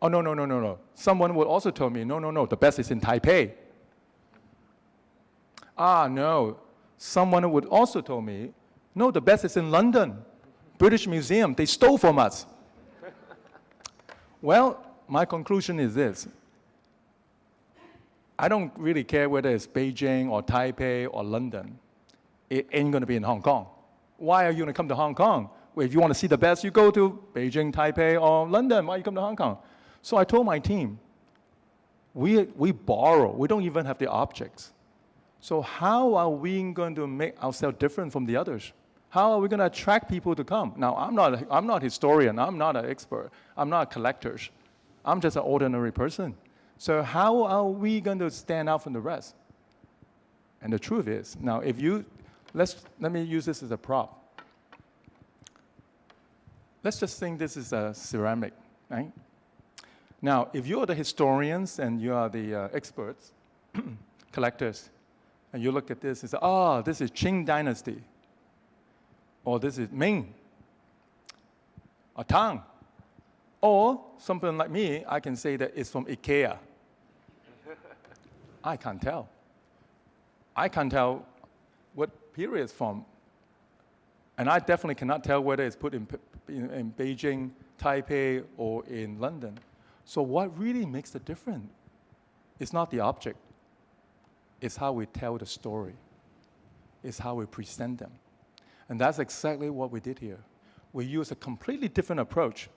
Oh, no. Someone would also tell me, no, the best is in Taipei. No. Someone would also tell me, no, the best is in London. British Museum, they stole from us. Well, my conclusion is this. I don't really care whether it's Beijing or Taipei or London. It ain't going to be in Hong Kong. Why are you going to come to Hong Kong? Well, if you want to see the best, you go to Beijing, Taipei, or London. Why you come to Hong Kong? So I told my team, we borrow. We don't even have the objects. So how are we going to make ourselves different from the others? How are we going to attract people to come? Now, I'm not a historian. I'm not an expert. I'm not a collector. I'm just an ordinary person. So how are we going to stand out from the rest? And the truth is, now if you, let me use this as a prop. Let's just think this is a ceramic, right? Now, if you are the historians and you are the experts, collectors, and you look at this and say, oh, this is Qing Dynasty, or this is Ming, or Tang, or something like me, I can say that it's from IKEA. I can't tell. I can't tell what period it's from. And I definitely cannot tell whether it's put in Beijing, Taipei, or in London. So what really makes the difference? It's not the object. It's how we tell the story. It's how we present them. And that's exactly what we did here. We used a completely different approach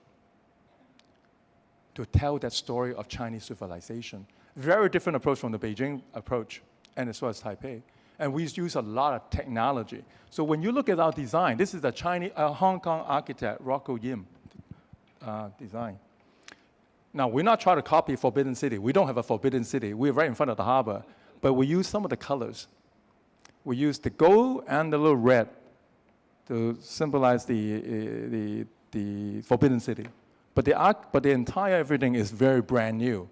to tell that story of Chinese civilization. Very different approach from the Beijing approach, and as well as Taipei. And we use a lot of technology. So when you look at our design, this is a Hong Kong architect, Rocco Yim design. Now, we're not trying to copy Forbidden City. We don't have a Forbidden City. We're right in front of the harbor. But we use some of the colors. We use the gold and the little red to symbolize the Forbidden City. But the entire everything is very brand new.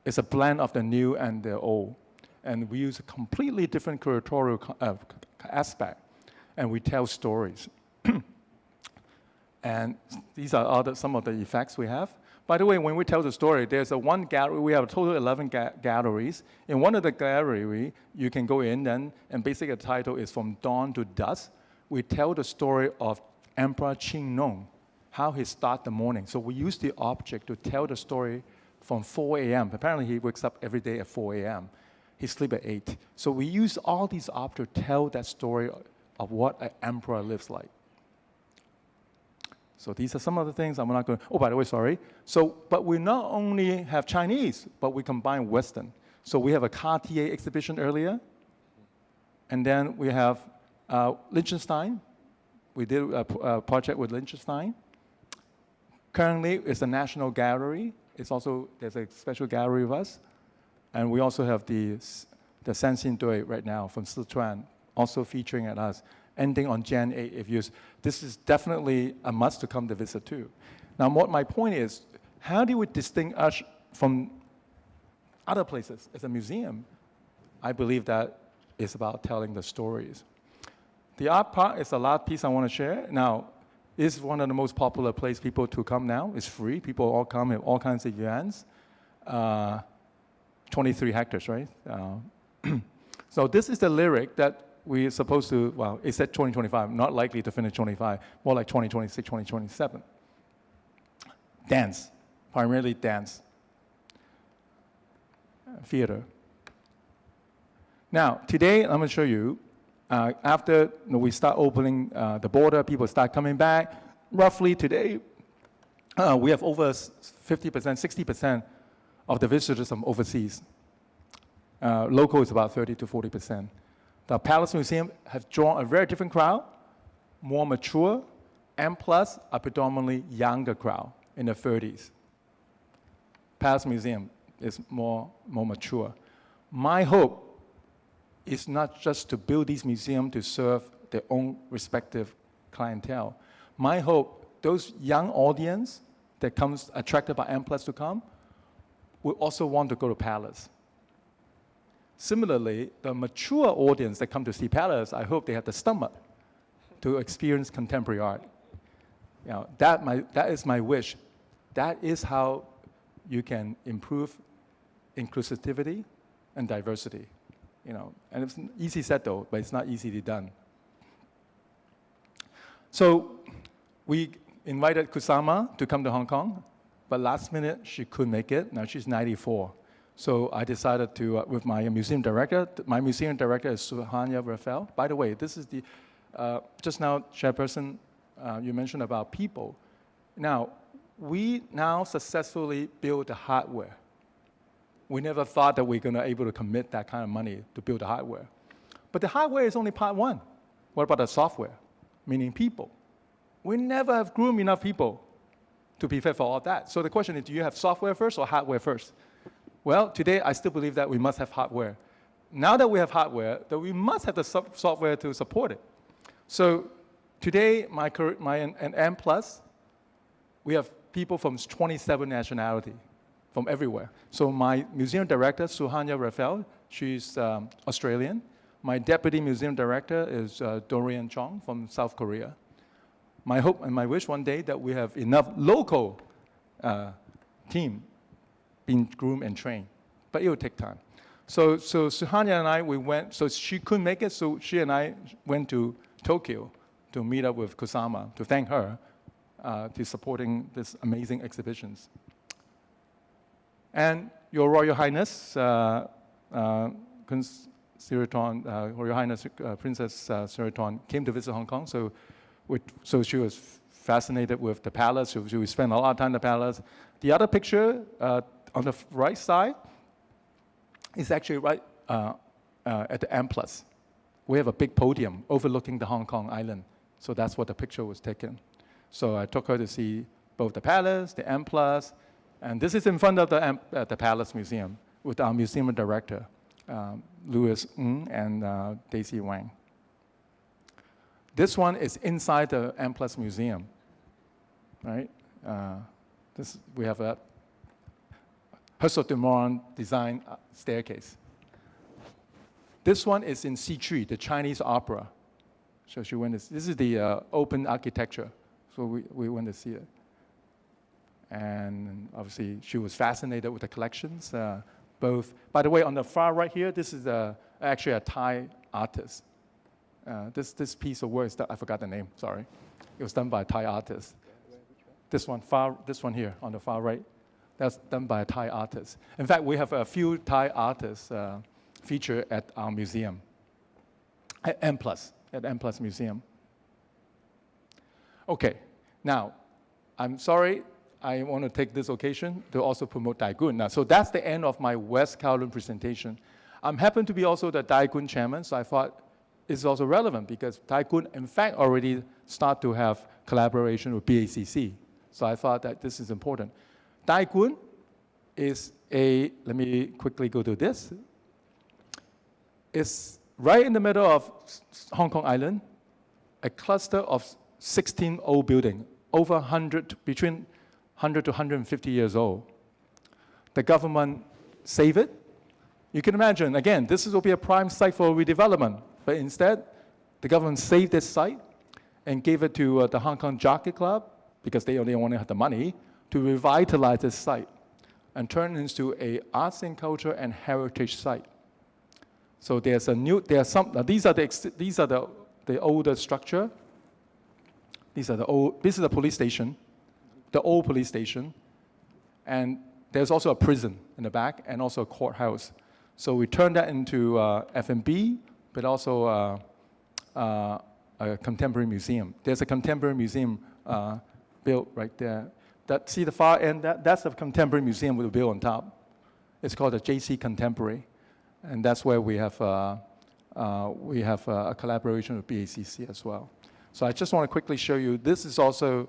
It's a blend of the new and the old. And we use a completely different curatorial aspect, and we tell stories. And these are some of the effects we have. By the way, when we tell the story, there's one gallery. We have a total 11 galleries. In one of the galleries, you can go in, and basically the title is From Dawn to Dusk. We tell the story of Emperor Qingnong, how he started the morning. So we use the object to tell the story from 4 a.m. Apparently, he wakes up every day at 4 a.m. He sleeps at 8. So we use all these objects to tell that story of what an emperor lives like. So these are some of the things I'm not going to, oh, by the way, sorry. So, but we not only have Chinese, but we combine Western. So we have a Cartier exhibition earlier, and then we have Liechtenstein. We did a project with Liechtenstein. Currently, it's a national gallery. It's also, there's a special gallery of us. And we also have the Sanxin Dui right now from Sichuan, also featuring at us, ending on Jan 8. This is definitely a must to come to visit too. Now, what my point is, how do we distinguish from other places as a museum? I believe that it's about telling the stories. The art part is the last piece I want to share. Now, this is one of the most popular places people to come now. It's free. People all come in all kinds of events. 23 hectares, right? So this is the lyric that we're supposed to, well, it said 2025, not likely to finish 25, more like 2026, 2027. Dance, primarily dance. Theater. Now, today, I'm going to show you, after we start opening the border, people start coming back. Roughly today, we have over 50%, 60% of the visitors from overseas. Local is about 30 to 40%. The Palace Museum has drawn a very different crowd, more mature, and plus a predominantly younger crowd in the 30s. Palace Museum is more mature. My hope is not just to build these museums to serve their own respective clientele. My hope, those young audience that comes attracted by M+ to come, will also want to go to Palace. Similarly, the mature audience that come to see Palace, I hope they have the stomach to experience contemporary art. You know, that is my wish. That is how you can improve inclusivity and diversity. You know, and it's easy said though, but it's not easily done. So we invited Kusama to come to Hong Kong, but last minute she couldn't make it. Now she's 94. So I decided to, with my museum director is Suhanya Rafael. By the way, this is the, just now, Chairperson, you mentioned about people. Now, we now successfully build the hardware. We never thought that we're going to be able to commit that kind of money to build the hardware. But the hardware is only part one. What about the software? Meaning people. We never have groomed enough people to be fit for all that. So the question is, do you have software first or hardware first? Well, today I still believe that we must have hardware. Now that we have hardware, then we must have the software to support it. So today, and M+, we have people from 27 nationalities, from everywhere. So my museum director, Suhanya Rafael, she's Australian. My deputy museum director is Dorian Chong from South Korea. My hope and my wish one day that we have enough local team being groomed and trained, but it will take time. So Suhanya and I, we went, so she couldn't make it, so she and I went to Tokyo to meet up with Kusama, to thank her to supporting this amazing exhibitions. And Your Royal Highness, Royal Highness Princess Siriton came to visit Hong Kong, so she was fascinated with the palace, so we spent a lot of time in the palace. The other picture on the right side is actually right at the M+. We have a big podium overlooking the Hong Kong island, so that's what the picture was taken. So I took her to see both the palace, the M+, and this is in front of the Palace Museum with our museum director, Louis Ng and Daisy Wang. This one is inside the M+ Museum, right? We have a Herzog de Meuron design staircase. This one is in C3, the Chinese opera. So she went to, this is the open architecture. So we went to see it. And obviously she was fascinated with the collections, both, by the way, on the far right here, this is actually a Thai artist. This piece of work, I forgot the name, sorry. It was done by a Thai artist. This one here on the far right, that's done by a Thai artist. In fact, we have a few Thai artists featured at our museum, at M+, Museum. Okay, now, I'm sorry, I want to take this occasion to also promote Dai Gun. Now, so that's the end of my West Kowloon presentation. I'm happen to be also the Dai Gun chairman, so I thought it's also relevant because Dai Gun, in fact, already start to have collaboration with BACC. So I thought that this is important. Dai Gun is let me quickly go to this. It's right in the middle of Hong Kong Island, a cluster of 16 old buildings, over 100, between 100 to 150 years old. The government saved it. You can imagine, again, this will be a prime site for redevelopment, but instead, the government saved this site and gave it to the Hong Kong Jockey Club, because they only have the money, to revitalize this site and turn it into an arts and culture and heritage site. So there's these are the older structure. This is the police station, the old police station. And there's also a prison in the back and also a courthouse. So we turned that into F&B, but also a contemporary museum. There's a contemporary museum built right there. See the far end, that's the contemporary museum with a bill on top. It's called the JC Contemporary. And that's where we have a collaboration with BACC as well. So I just want to quickly show you, this is also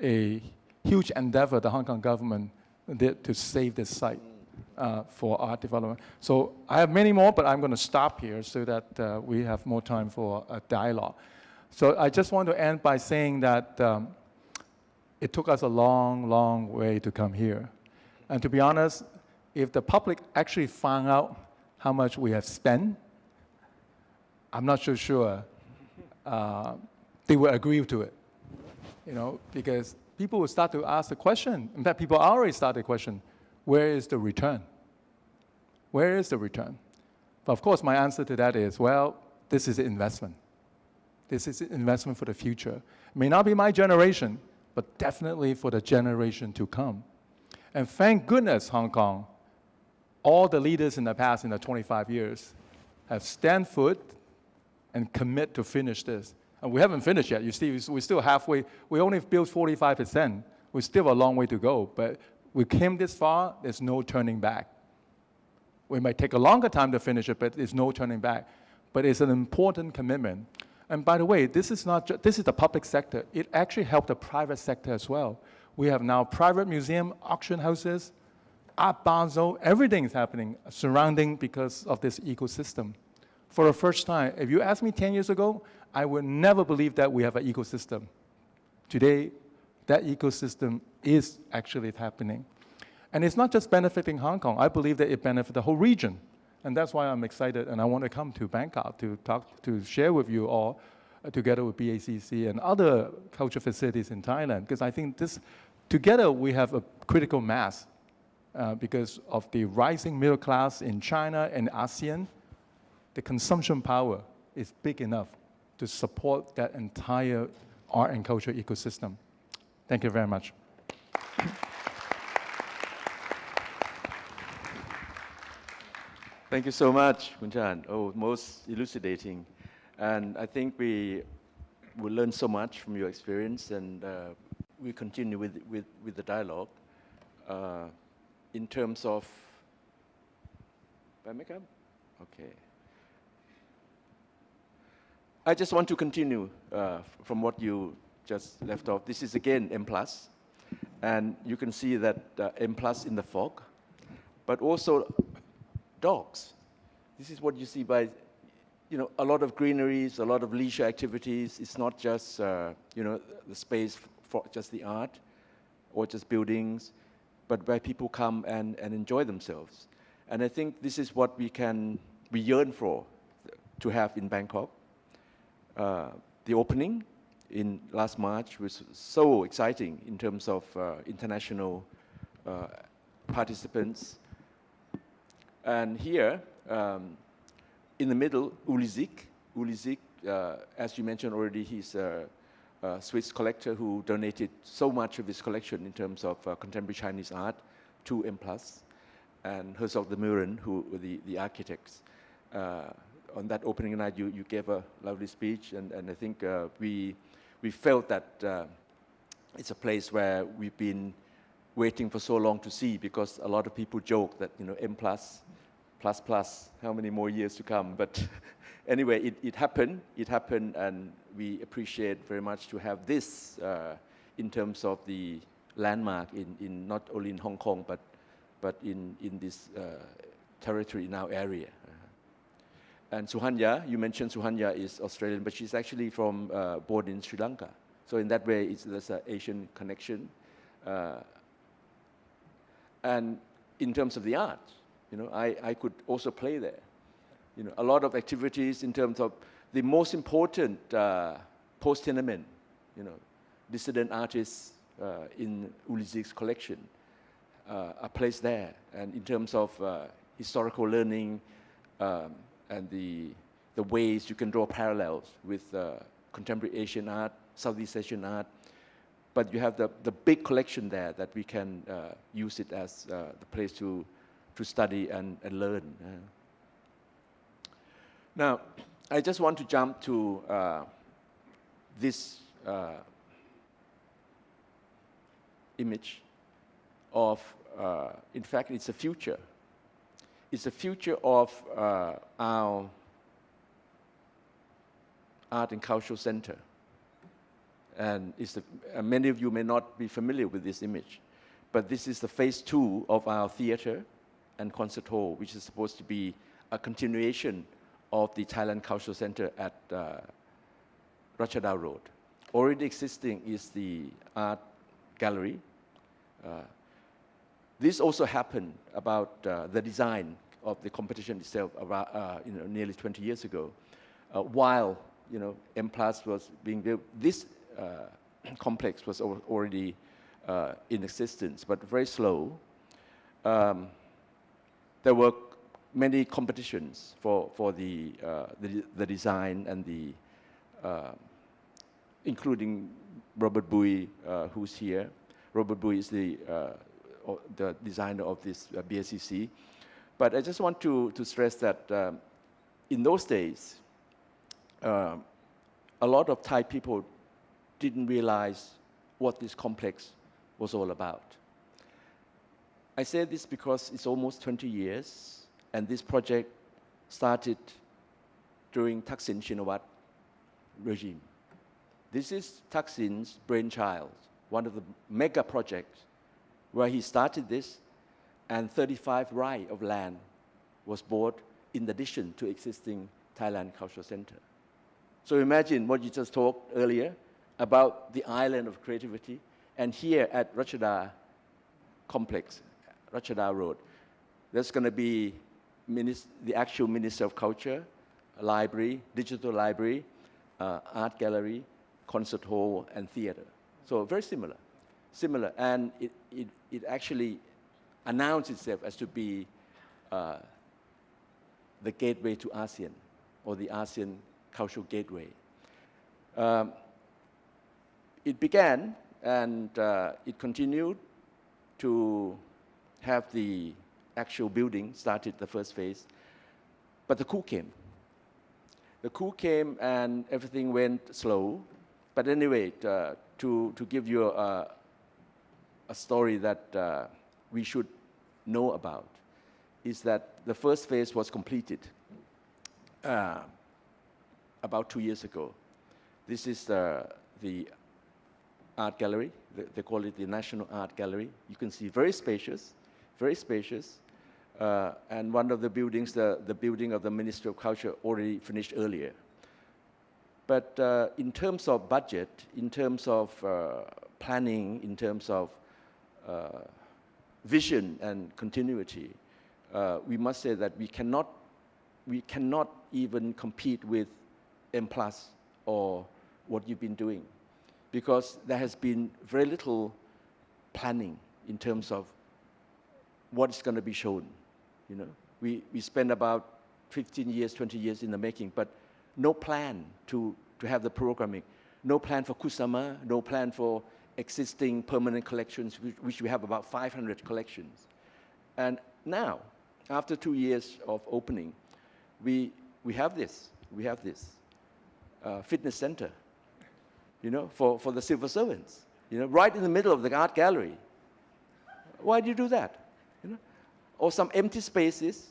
a huge endeavor the Hong Kong government did to save this site for art development. So I have many more, but I'm going to stop here so that we have more time for a dialogue. So I just want to end by saying that it took us a long, long way to come here. And to be honest, if the public actually found out how much we have spent, I'm not so sure they will agree to it, because people will start to ask the question. In fact, people already started the question, where is the return? Where is the return? But of course, my answer to that is, well, this is an investment. This is an investment for the future. It may not be my generation, but definitely for the generation to come. And thank goodness, Hong Kong, all the leaders in the past, in the 25 years, have stand foot and commit to finish this. And we haven't finished yet. You see, we're still halfway. We only built 45%. We still have a long way to go. But we came this far, there's no turning back. We might take a longer time to finish it, but there's no turning back. But it's an important commitment. And by the way, this is the public sector. It actually helped the private sector as well. We have now private museum, auction houses, art basel, everything is happening surrounding because of this ecosystem. For the first time, if you asked me 10 years ago, I would never believe that we have an ecosystem. Today, that ecosystem is actually happening. And it's not just benefiting Hong Kong. I believe that it benefits the whole region. And that's why I'm excited, and I want to come to Bangkok to share with you all, together with BACC and other culture facilities in Thailand, because I think together we have a critical mass because of the rising middle class in China and ASEAN. The consumption power is big enough to support that entire art and culture ecosystem. Thank you very much. Thank you so much, Kun Chan. Oh, most elucidating. And I think we will learn so much from your experience, and we continue with the dialogue in terms of... Okay. I just want to continue from what you just left off. This is again M+, and you can see that M+ in the fog, but also dogs. This is what you see by, a lot of greeneries, a lot of leisure activities. It's not just, the space for just the art or just buildings. but where people come and enjoy themselves. And I think this is what we yearn for to have in Bangkok. The opening in last March was so exciting in terms of international participants. And here, in the middle, Ulizik, as you mentioned already, he's a Swiss collector who donated so much of his collection in terms of contemporary Chinese art to M+, and Herzog de Muren, who were the architects. On that opening night, you gave a lovely speech, and I think we felt that it's a place where we've been waiting for so long to see, because a lot of people joke that, M+, plus, how many more years to come? But anyway, it happened, and we appreciate very much to have this in terms of the landmark in not only in Hong Kong, but in this territory in our area. And Suhanya, you mentioned Suhanya is Australian, but she's actually born in Sri Lanka. So in that way, there's an Asian connection. And in terms of the art, I could also play there. A lot of activities in terms of the most important post-tenement, dissident artists in Ulizik's collection are placed there. And in terms of historical learning and the ways you can draw parallels with contemporary Asian art, Southeast Asian art, but you have the big collection there that we can use it as the place to study and learn. Now, I just want to jump to this image of, in fact, it's a future. It's a future of our Art and Cultural Center. And many of you may not be familiar with this image, but this is the phase 2 of our theater and concert hall, which is supposed to be a continuation of the Thailand Cultural Center at Ratchada Road. Already existing is the art gallery. This also happened about the design of the competition itself about, nearly 20 years ago. While M+ was being built, this complex was already in existence, but very slow. There were many competitions for the design and including Robert Bui, who's here. Robert Bui is the designer of this BACC. But I just want to stress that in those days, a lot of Thai people didn't realize what this complex was all about. I say this because it's almost 20 years, and this project started during Thaksin Shinawatra regime. This is Thaksin's brainchild, one of the mega projects where he started this, and 35 rai of land was bought in addition to existing Thailand Cultural Center. So imagine what you just talked earlier about the island of creativity, and here at Ratchada complex, Ratchada Road, there's going to be the actual Ministry of Culture, a library, digital library, art gallery, concert hall, and theater. So very similar, and it actually announced itself as to be the gateway to ASEAN, or the ASEAN Cultural Gateway. It began, and it continued to have the actual building started the first phase, but the coup came. The coup came and everything went slow. But anyway, to give you a story that we should know about is that the first phase was completed about 2 years ago. This is the art gallery. They call it the National Art Gallery. You can see very spacious, very spacious. And one of the buildings, the building of the Ministry of Culture, already finished earlier. But in terms of budget, in terms of planning, in terms of vision and continuity, we must say that we cannot even compete with M+ or what you've been doing, because there has been very little planning in terms of what is going to be shown. You know, we spent about 15 years, 20 years in the making, but no plan to have the programming, no plan for Kusama, no plan for existing permanent collections, which we have about 500 collections. And now, after 2 years of opening, we have this fitness center, you know, for the civil servants, you know, right in the middle of the art gallery. Why do you do that? You know? Or some empty spaces.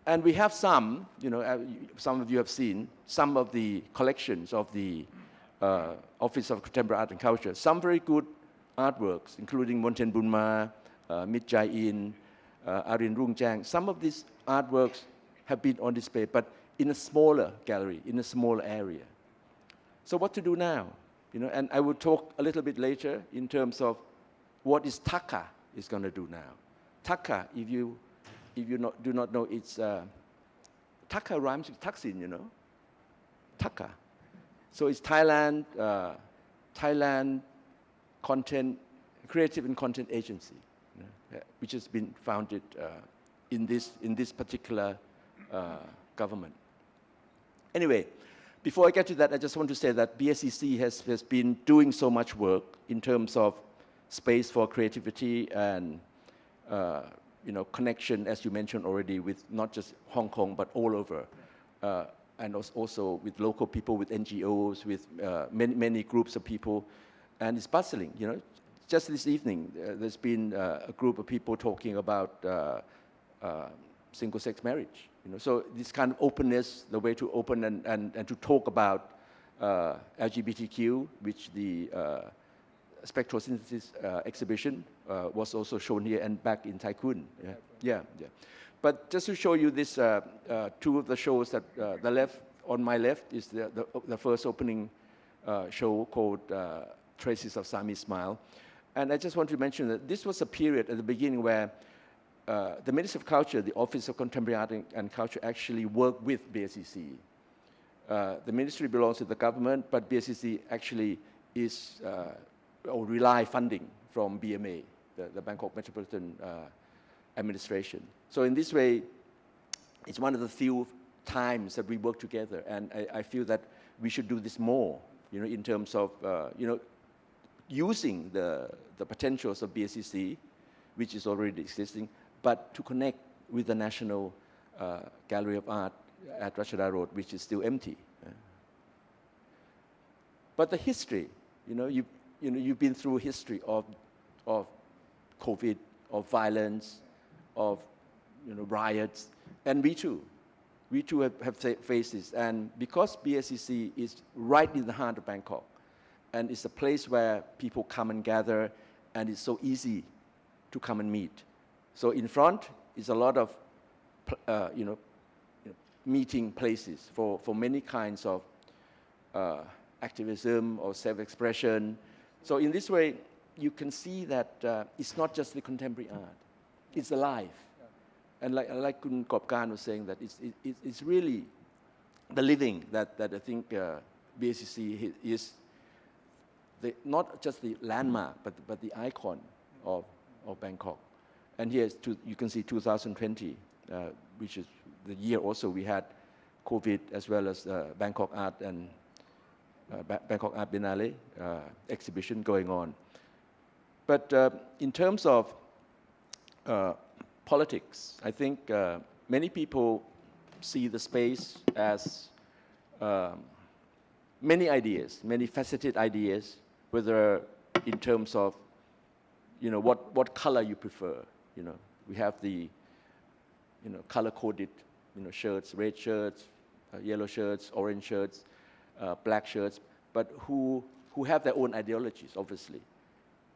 And we have some, you know, some of you have seen some of the collections of the Office of Contemporary Art and Culture. Some very good artworks, including Monten Bunma, Mit Jai In, Arin Rung Jang. Some of these artworks have been on display, but in a smaller gallery, in a smaller area. So what to do now? You know, and I will talk a little bit later in terms of what is Taka is going to do now. Taka, if you do not know, it's Taka rhymes with Thaksin, you know. Taka. So it's Thailand Content, Creative and Content Agency, you know, which has been founded in this particular government. Anyway, before I get to that, I just want to say that BACC has been doing so much work in terms of space for creativity and you know, connection, as you mentioned already, with not just Hong Kong, but all over. And also with local people, with NGOs, with many groups of people. And it's bustling, you know. Just this evening, there's been a group of people talking about single-sex marriage. You know, so this kind of openness, the way to open and to talk about LGBTQ, which the spectrosynthesis exhibition was also shown here and back in Tai Kwun. Yeah. But just to show you this, two of the shows that on my left is the first opening show called Traces of Sami Smile. And I just want to mention that this was a period at the beginning where the Ministry of Culture, the Office of Contemporary Art and Culture, actually worked with BACC. The ministry belongs to the government, but BACC actually is or rely funding from BMA, the Bangkok Metropolitan Administration. So in this way, it's one of the few times that we work together, and I feel that we should do this more, you know, in terms of, you know, using the potentials of BACC, which is already existing, but to connect with the National Gallery of Art at Rashada Road, which is still empty. But the history, you know, you've been through a history of COVID, of violence, of, you know, riots, and we too have faced this. And because BACC is right in the heart of Bangkok, and it's a place where people come and gather, and it's so easy to come and meet. So in front is a lot of, you know, meeting places for many kinds of activism or self-expression. So in this way, you can see that it's not just the contemporary art, it's alive. And like Kun Kopkan was saying, that it's really the living that I think BACC is not just the landmark, but the icon of Bangkok. And here you can see 2020, which is the year also we had COVID as well as Bangkok Art and Bangkok Art Biennale exhibition going on. But in terms of politics, I think many people see the space as many ideas, many faceted ideas, whether in terms of, you know, what color you prefer. You know, we have the, you know, color-coded, you know, shirts, red shirts, yellow shirts, orange shirts, black shirts, but who have their own ideologies, obviously.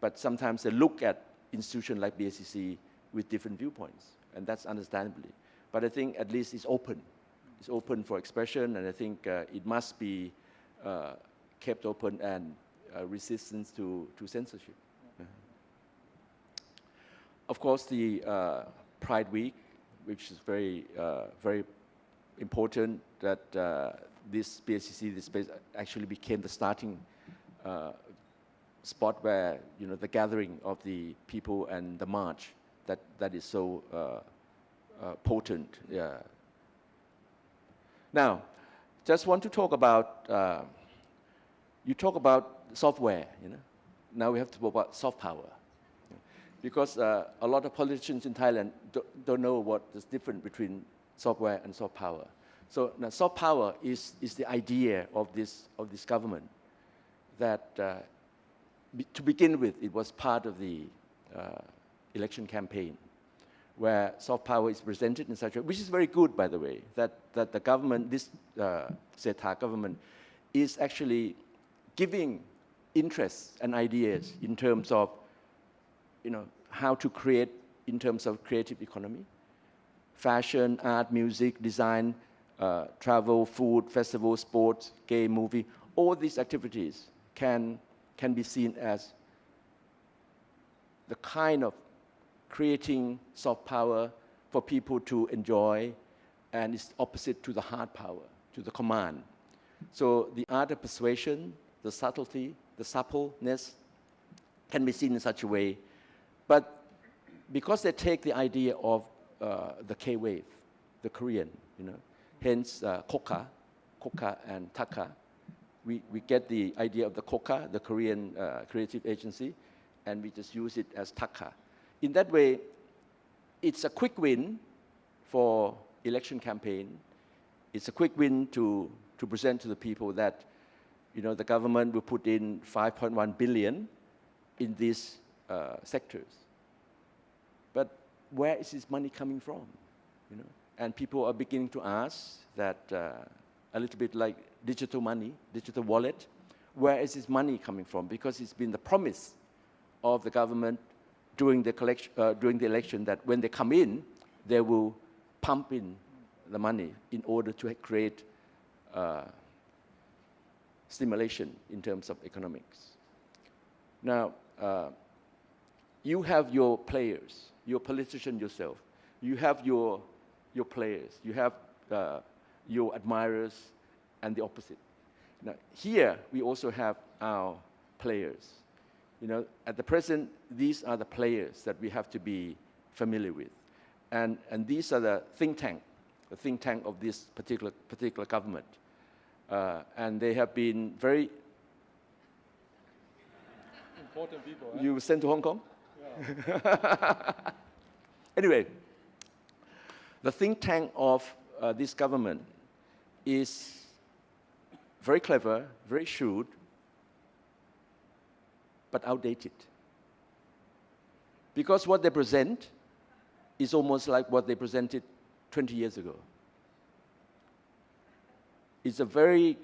But sometimes they look at institutions like BACC with different viewpoints, and that's understandably. But I think at least it's open. It's open for expression, and I think it must be kept open and resistance to censorship. of course, the Pride Week, which is very important that this BACC, this space actually became the starting spot where, the gathering of the people and the march that is so potent. Yeah. Now, just want to talk about, you talk about software, Now we have to talk about soft power. Because a lot of politicians in Thailand don't know what is different between software and soft power. So now soft power is the idea of this government that to begin with, it was part of the election campaign, where soft power is presented in such a way, which is very good, by the way, that the government, this Setha government, is actually giving interests and ideas in terms of, how to create in terms of creative economy, fashion, art, music, design, travel, food, festival, sports, game, movie. All these activities can be seen as the kind of creating soft power for people to enjoy, and it's opposite to the hard power, to the command. So the art of persuasion, the subtlety, the suppleness can be seen in such a way. But because they take the idea of the K-wave, the Korean, hence Koka and Taka, we get the idea of the Koka, the Korean creative agency, and we just use it as Taka. In that way, it's a quick win for election campaign. It's a quick win to present to the people that, the government will put in 5.1 billion in these sectors. But where is this money coming from? And people are beginning to ask that a little bit like digital money, digital wallet, where is this money coming from? Because it's been the promise of the government during the election that when they come in, they will pump in the money in order to create stimulation in terms of economics. Now, you have your players, your politician yourself. You have your players. You have your admirers and the opposite. Now, here we also have our players. At the present, these are the players that we have to be familiar with. And these are the think tank of this particular government. And they have been very important people. You sent to Hong Kong? Yeah. Anyway, the think tank of this government is very clever, very shrewd, but outdated. Because what they present is almost like what they presented 20 years ago. It's a very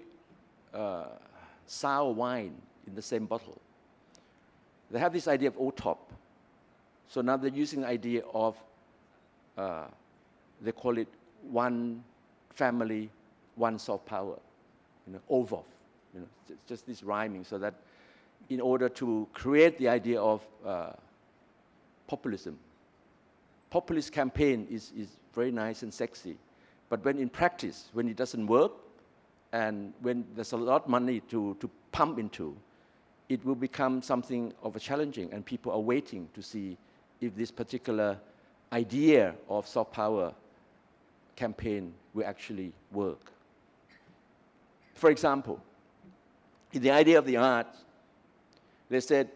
sour wine in the same bottle. They have this idea of OTOP. So now they're using the idea of, they call it one family, one soft power, OVOF, just this rhyming, so that in order to create the idea of populism. Populist campaign is very nice and sexy, but when in practice, when it doesn't work, and when there's a lot of money to pump into, it will become something of a challenging, and people are waiting to see if this particular idea of soft power campaign will actually work. For example, in the idea of the arts, they said,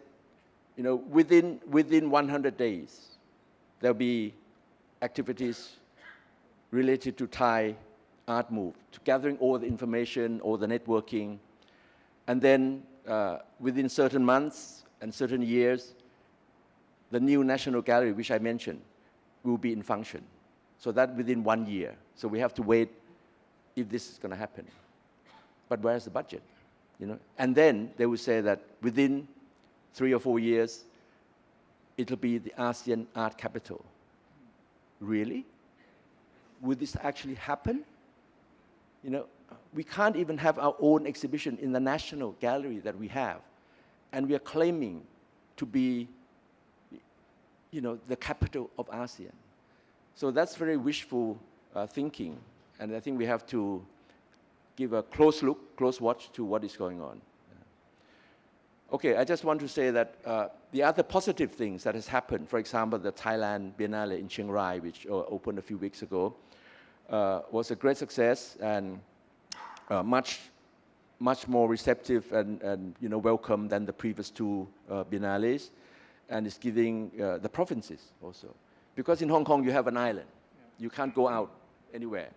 within 100 days, there'll be activities related to Thai art move, to gathering all the information, all the networking, and then within certain months and certain years, the new National Gallery, which I mentioned, will be in function. So that within 1 year. So we have to wait if this is going to happen. But where's the budget? And then they will say that within 3 or 4 years, it'll be the ASEAN art capital. Really? Would this actually happen? We can't even have our own exhibition in the National Gallery that we have. And we are claiming to be, the capital of ASEAN. So that's very wishful thinking, and I think we have to give a close look, close watch to what is going on. Okay, I just want to say that the other positive things that has happened, for example, the Thailand Biennale in Chiang Rai, which opened a few weeks ago, was a great success and much more receptive and welcome than the previous two biennales, and it's giving the provinces also. Because in Hong Kong you have an island, you can't go out anywhere.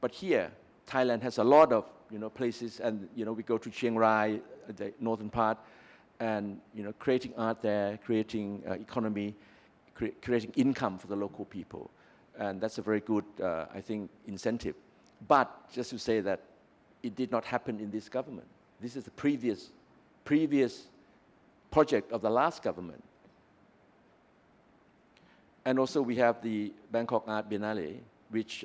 But here, Thailand has a lot of places, and we go to Chiang Rai, the northern part, and creating art there, creating economy, creating income for the local people, and that's a very good, I think, incentive. But just to say that it did not happen in this government. This is the previous project of the last government. And also we have the Bangkok Art Biennale, which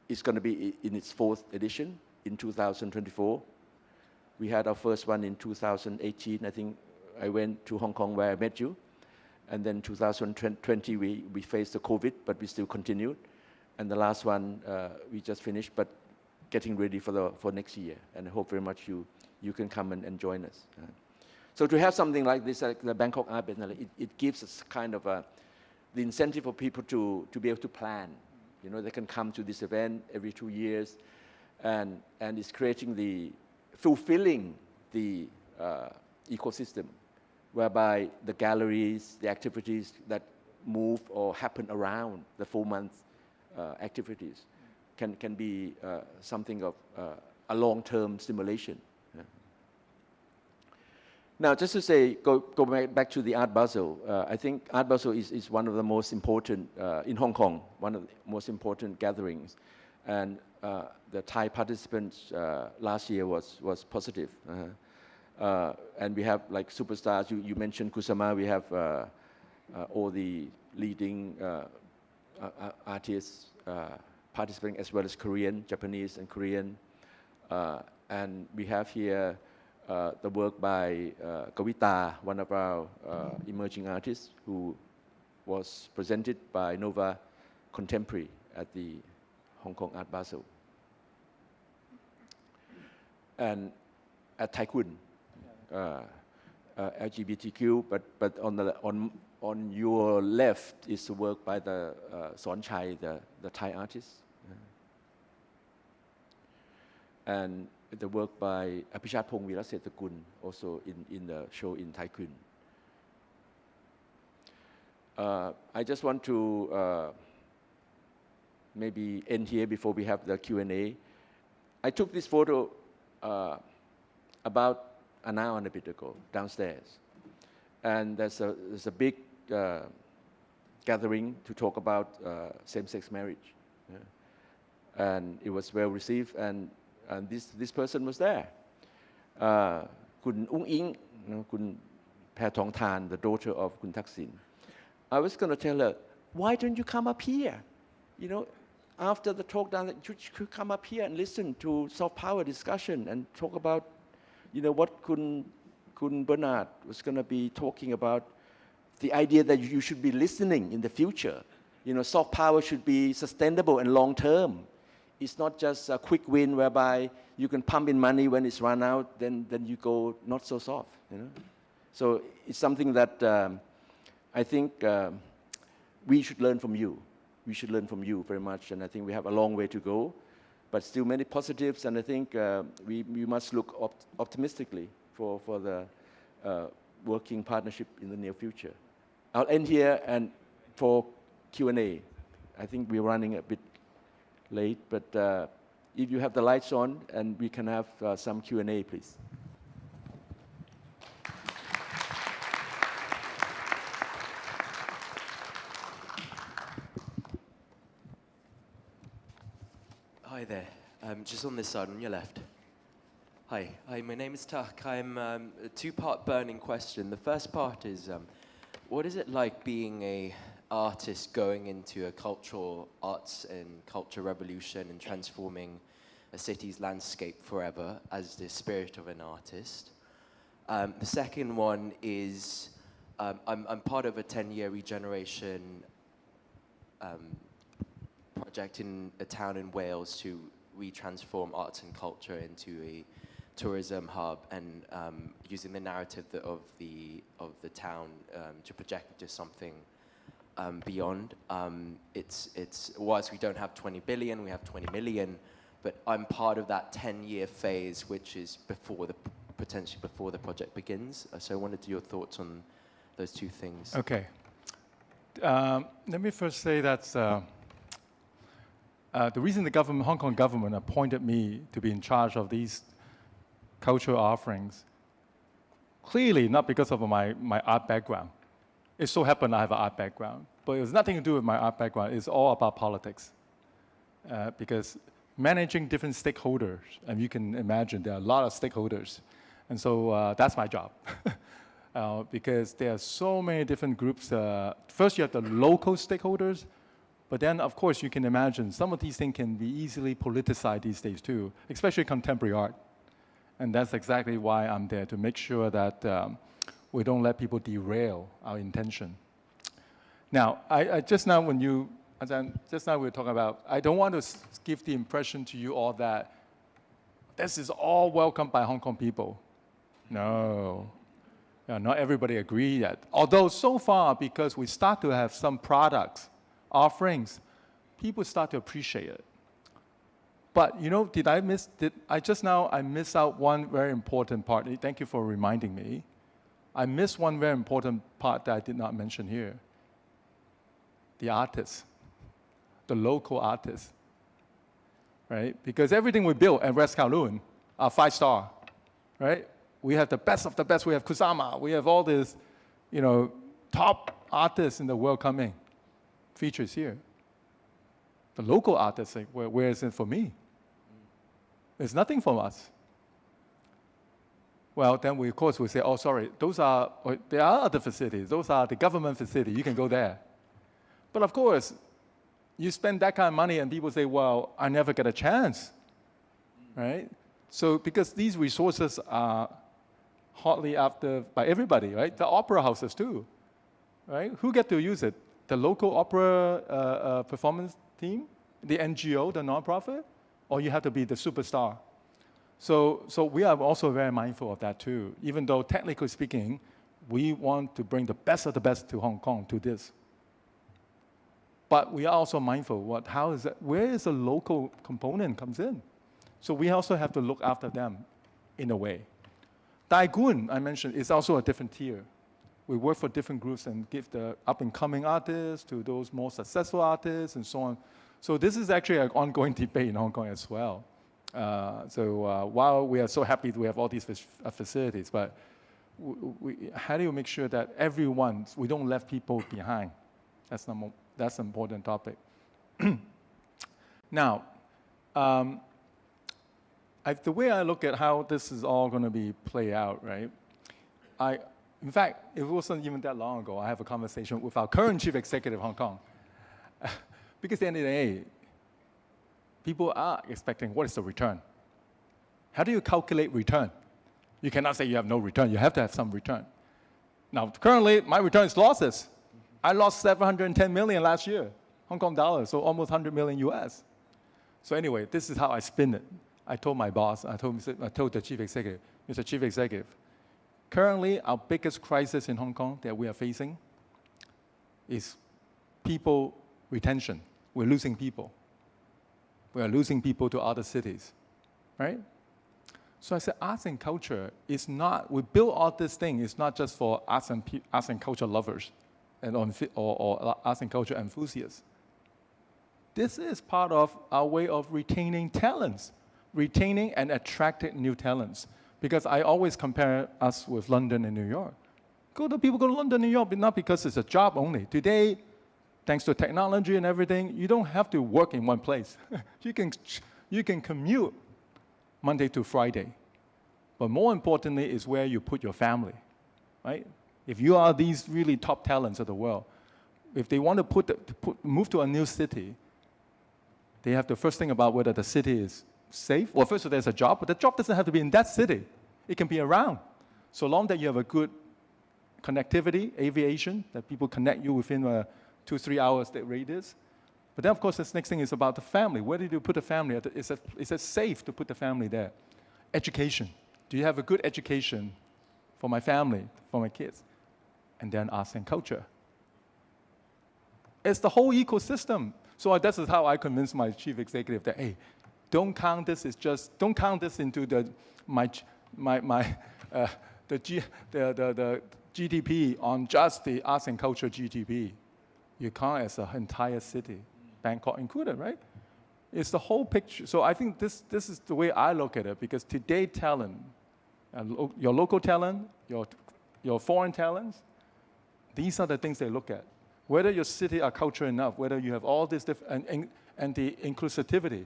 is going to be in its 4th edition in 2024. We had our first one in 2018. I think I went to Hong Kong where I met you. And then 2020 we faced the COVID, but we still continued. And the last one we just finished, but getting ready for next year. And I hope very much you can come and join us. So to have something like this, like the Bangkok Art Biennale, it gives us kind of the incentive for people to be able to plan. They can come to this event every 2 years, and it's fulfilling the ecosystem, whereby the galleries, the activities that move or happen around the 4-month activities can be something of a long-term stimulation. Now, just to say, go back to the Art Basel, I think Art Basel is one of the most important, in Hong Kong, one of the most important gatherings. And the Thai participants last year was positive. And we have like superstars, you mentioned Kusama, we have all the leading artists participating, as well as Korean, Japanese and Korean. And we have here the work by Kawita, one of our emerging artists, who was presented by Nova Contemporary at the Hong Kong Art Basel. And at Taikun, LGBTQ, but on your left is the work by the Sonchai, the Thai artist, and the work by Apichatpong Virasetakun, also in the show in Taikun. I just want to maybe end here before we have the Q&A. I took this photo about an hour and a bit ago downstairs, and there's a big gathering to talk about same-sex marriage, and it was well received, and this person was there. Kun Ung Ing, Kun Pae Tong Tan, the daughter of Kun Thaksin. I was going to tell her, why don't you come up here? After the talk down, you should come up here and listen to soft power discussion and talk about, what Kun Bernard was going to be talking about, the idea that you should be listening in the future. Soft power should be sustainable and long-term. It's not just a quick win whereby you can pump in money when it's run out, then you go not so soft. So it's something that I think we should learn from you. We should learn from you very much, and I think we have a long way to go, but still many positives, and I think we must look optimistically for the working partnership in the near future. I'll end here, and for Q&A, I think we're running a bit late, but if you have the lights on, and we can have some Q&A, please. Hi there, just on this side, on your left. Hi, my name is Tak. I'm a two-part burning question. The first part is, what is it like being an artist going into a cultural arts and culture revolution and transforming a city's landscape forever as the spirit of an artist? The second one is, I'm part of a 10-year regeneration project in a town in Wales to retransform arts and culture into a tourism hub, and using the narrative of the town to project into something beyond. It's whilst we don't have 20 billion, we have 20 million, but I'm part of that 10-year phase, which is potentially before the project begins. So I wanted your thoughts on those two things. Okay. Let me first say that the reason the Hong Kong government appointed me to be in charge of these cultural offerings, clearly not because of my art background. It so happened I have an art background, but it has nothing to do with my art background. It's all about politics. Because managing different stakeholders, and you can imagine there are a lot of stakeholders, and so that's my job. Because there are so many different groups. First, you have the local stakeholders, but then, of course, you can imagine some of these things can be easily politicized these days too, especially contemporary art. And that's exactly why I'm there, to make sure that we don't let people derail our intention. Now, I just now when you, just now we were talking about, I don't want to give the impression to you all that this is all welcomed by Hong Kong people. No. Yeah, not everybody agree yet. Although so far, because we start to have some products, offerings, people start to appreciate it. But you know, I missed out one very important part. Thank you for reminding me. I missed one very important part that I did not mention here. The artists, the local artists, right? Because everything we built at West Kowloon are 5-star, right? We have the best of the best. We have Kusama. We have all these, you know, top artists in the world coming. Features here. The local artists say, where is it for me? There's nothing from us. Well, then we, of course, we say, oh, sorry, there are other facilities. Those are the government facilities. You can go there. But of course, you spend that kind of money and people say, well, I never get a chance, right? So because these resources are hotly after by everybody, right? The opera houses too, right? Who get to use it? The local opera performance team, the NGO, the nonprofit, or you have to be the superstar? So we are also very mindful of that too, even though technically speaking, we want to bring the best of the best to Hong Kong to this. But we are also mindful where is the local component comes in? So we also have to look after them in a way. Daegun, I mentioned, is also a different tier. We work for different groups and give the up-and-coming artists to those more successful artists and so on. So this is actually an ongoing debate in Hong Kong as well. While we are so happy that we have all these facilities, but how do you make sure that we don't leave people behind? That's an important topic. Now, the way I look at how this is all going to play out, right? In fact, it wasn't even that long ago, I have a conversation with our current chief executive of Hong Kong. Because at the end of the day, people are expecting what is the return? How do you calculate return? You cannot say you have no return. You have to have some return. Now, currently, my return is losses. I lost 710 million last year, Hong Kong dollars, so almost 100 million US. So anyway, this is how I spin it. I told my boss, I told the chief executive, Mr. Chief Executive, currently our biggest crisis in Hong Kong that we are facing is people retention. We're losing people. We are losing people to other cities, right? So I said, arts and culture is not, we build all this thing, it's not just for arts and culture lovers or arts and culture enthusiasts. This is part of our way of retaining talents, retaining and attracting new talents. Because I always compare us with London and New York. People go to London, New York, but not because it's a job only. Today, thanks to technology and everything, you don't have to work in one place. You can commute Monday to Friday. But more importantly is where you put your family, right? If you are these really top talents of the world, if they want to move to a new city, they have to first think about whether the city is safe. Well, first there's a job, but the job doesn't have to be in that city. It can be around. So long that you have a good connectivity, aviation, that people connect you within a 2-3 hours radius. But then, of course, this next thing is about the family. Where did you put the family? Is it safe to put the family there? Education. Do you have a good education for my family, for my kids? And then arts and culture. It's the whole ecosystem. So this is how I convince my chief executive that, hey, don't count this into the GDP on just the arts and culture GDP. You count as an entire city, Bangkok included, right? It's the whole picture. So I think this is the way I look at it, because today talent, your local talent, your foreign talents, these are the things they look at. Whether your city are culture enough, whether you have all this different, and the inclusivity,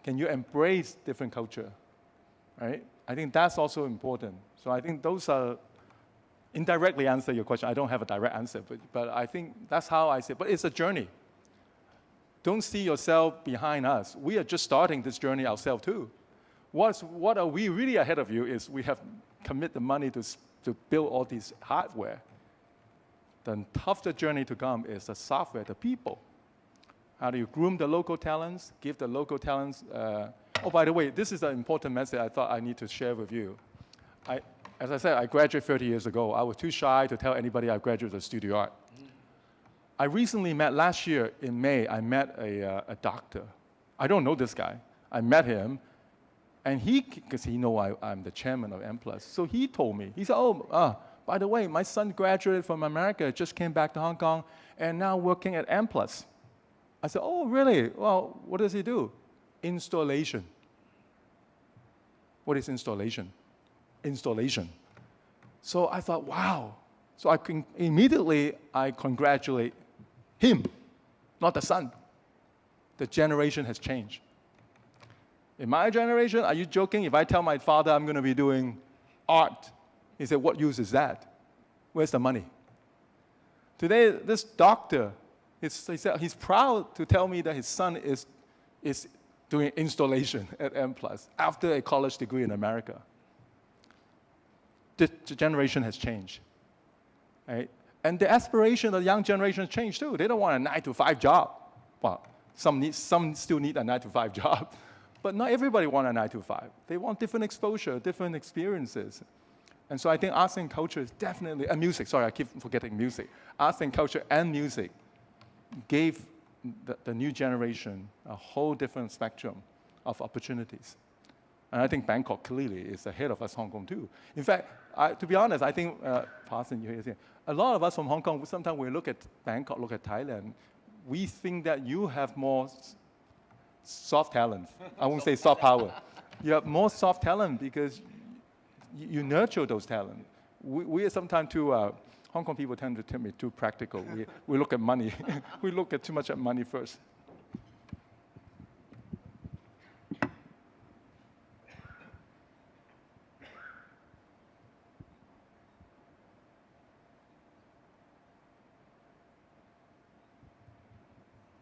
can you embrace different culture, right? I think that's also important. So I think those are indirectly answer your question. I don't have a direct answer, but I think that's how I say it. But it's a journey. Don't see yourself behind us. We are just starting this journey ourselves too. What are we really ahead of you is we have commit the money to build all these hardware. The tougher journey to come is the software, the people. How do you groom the local talents, give the local talents... oh, by the way, this is an important message I thought I need to share with you. As I said, I graduated 30 years ago. I was too shy to tell anybody I graduated with studio art. I recently met, last year in May, I met a doctor. I don't know this guy. I met him, and because he know I'm the chairman of M+. So he told me, he said, by the way, my son graduated from America, just came back to Hong Kong, and now working at M+. I said, oh, really? Well, what does he do? Installation. What is installation? Installation. So I thought, wow. So immediately I congratulate him, not the son. The generation has changed. In my generation, are you joking? If I tell my father I'm going to be doing art, he said, what use is that? Where's the money? Today, this doctor, he said he's proud to tell me that his son is doing installation at M+, after a college degree in America. The generation has changed, right? And the aspiration of the young generation has changed too. They don't want a 9-to-5 job. Well, some still need a 9-to-5 job, but not everybody wants a 9-to-5. They want different exposure, different experiences. And so I think arts and culture is definitely, and music, sorry, I keep forgetting music. Arts and culture and music gave the new generation a whole different spectrum of opportunities. And I think Bangkok clearly is ahead of us, Hong Kong too. In fact, to be honest, I think, Parson, you're here, a lot of us from Hong Kong, sometimes we look at Bangkok, look at Thailand, we think that you have more soft talent. I won't say soft power. You have more soft talent because you nurture those talents. We sometimes too, Hong Kong people tend to be too practical. We look at money. We look at too much at money first.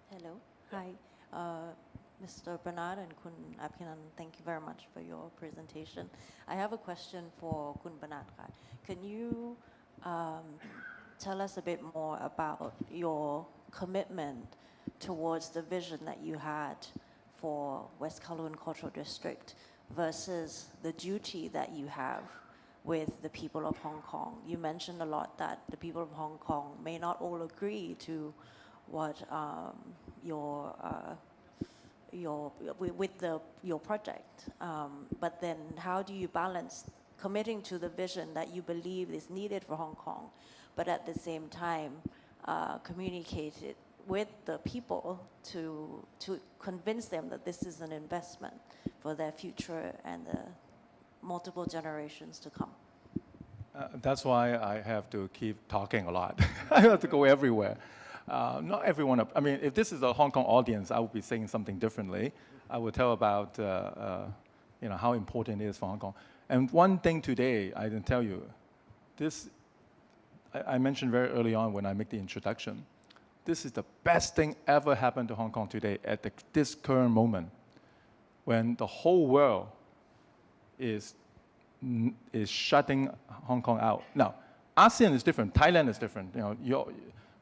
Hello. Hi. Mr. Bernard and Kun Apinan, thank you very much for your presentation. I have a question for Kun Bernard. Can you tell us a bit more about your commitment towards the vision that you had for West Kowloon Cultural District versus the duty that you have with the people of Hong Kong? You mentioned a lot that the people of Hong Kong may not all agree to what your project, but then how do you balance committing to the vision that you believe is needed for Hong Kong, but at the same time communicate it with the people to convince them that this is an investment for their future and the multiple generations to come? That's why I have to keep talking a lot. I have to go everywhere. Not everyone, I mean, if this is a Hong Kong audience, I would be saying something differently. I would tell about how important it is for Hong Kong. And one thing today, I can tell you, this, I mentioned very early on when I make the introduction, this is the best thing ever happened to Hong Kong today at this current moment, when the whole world is shutting Hong Kong out. Now, ASEAN is different. Thailand is different.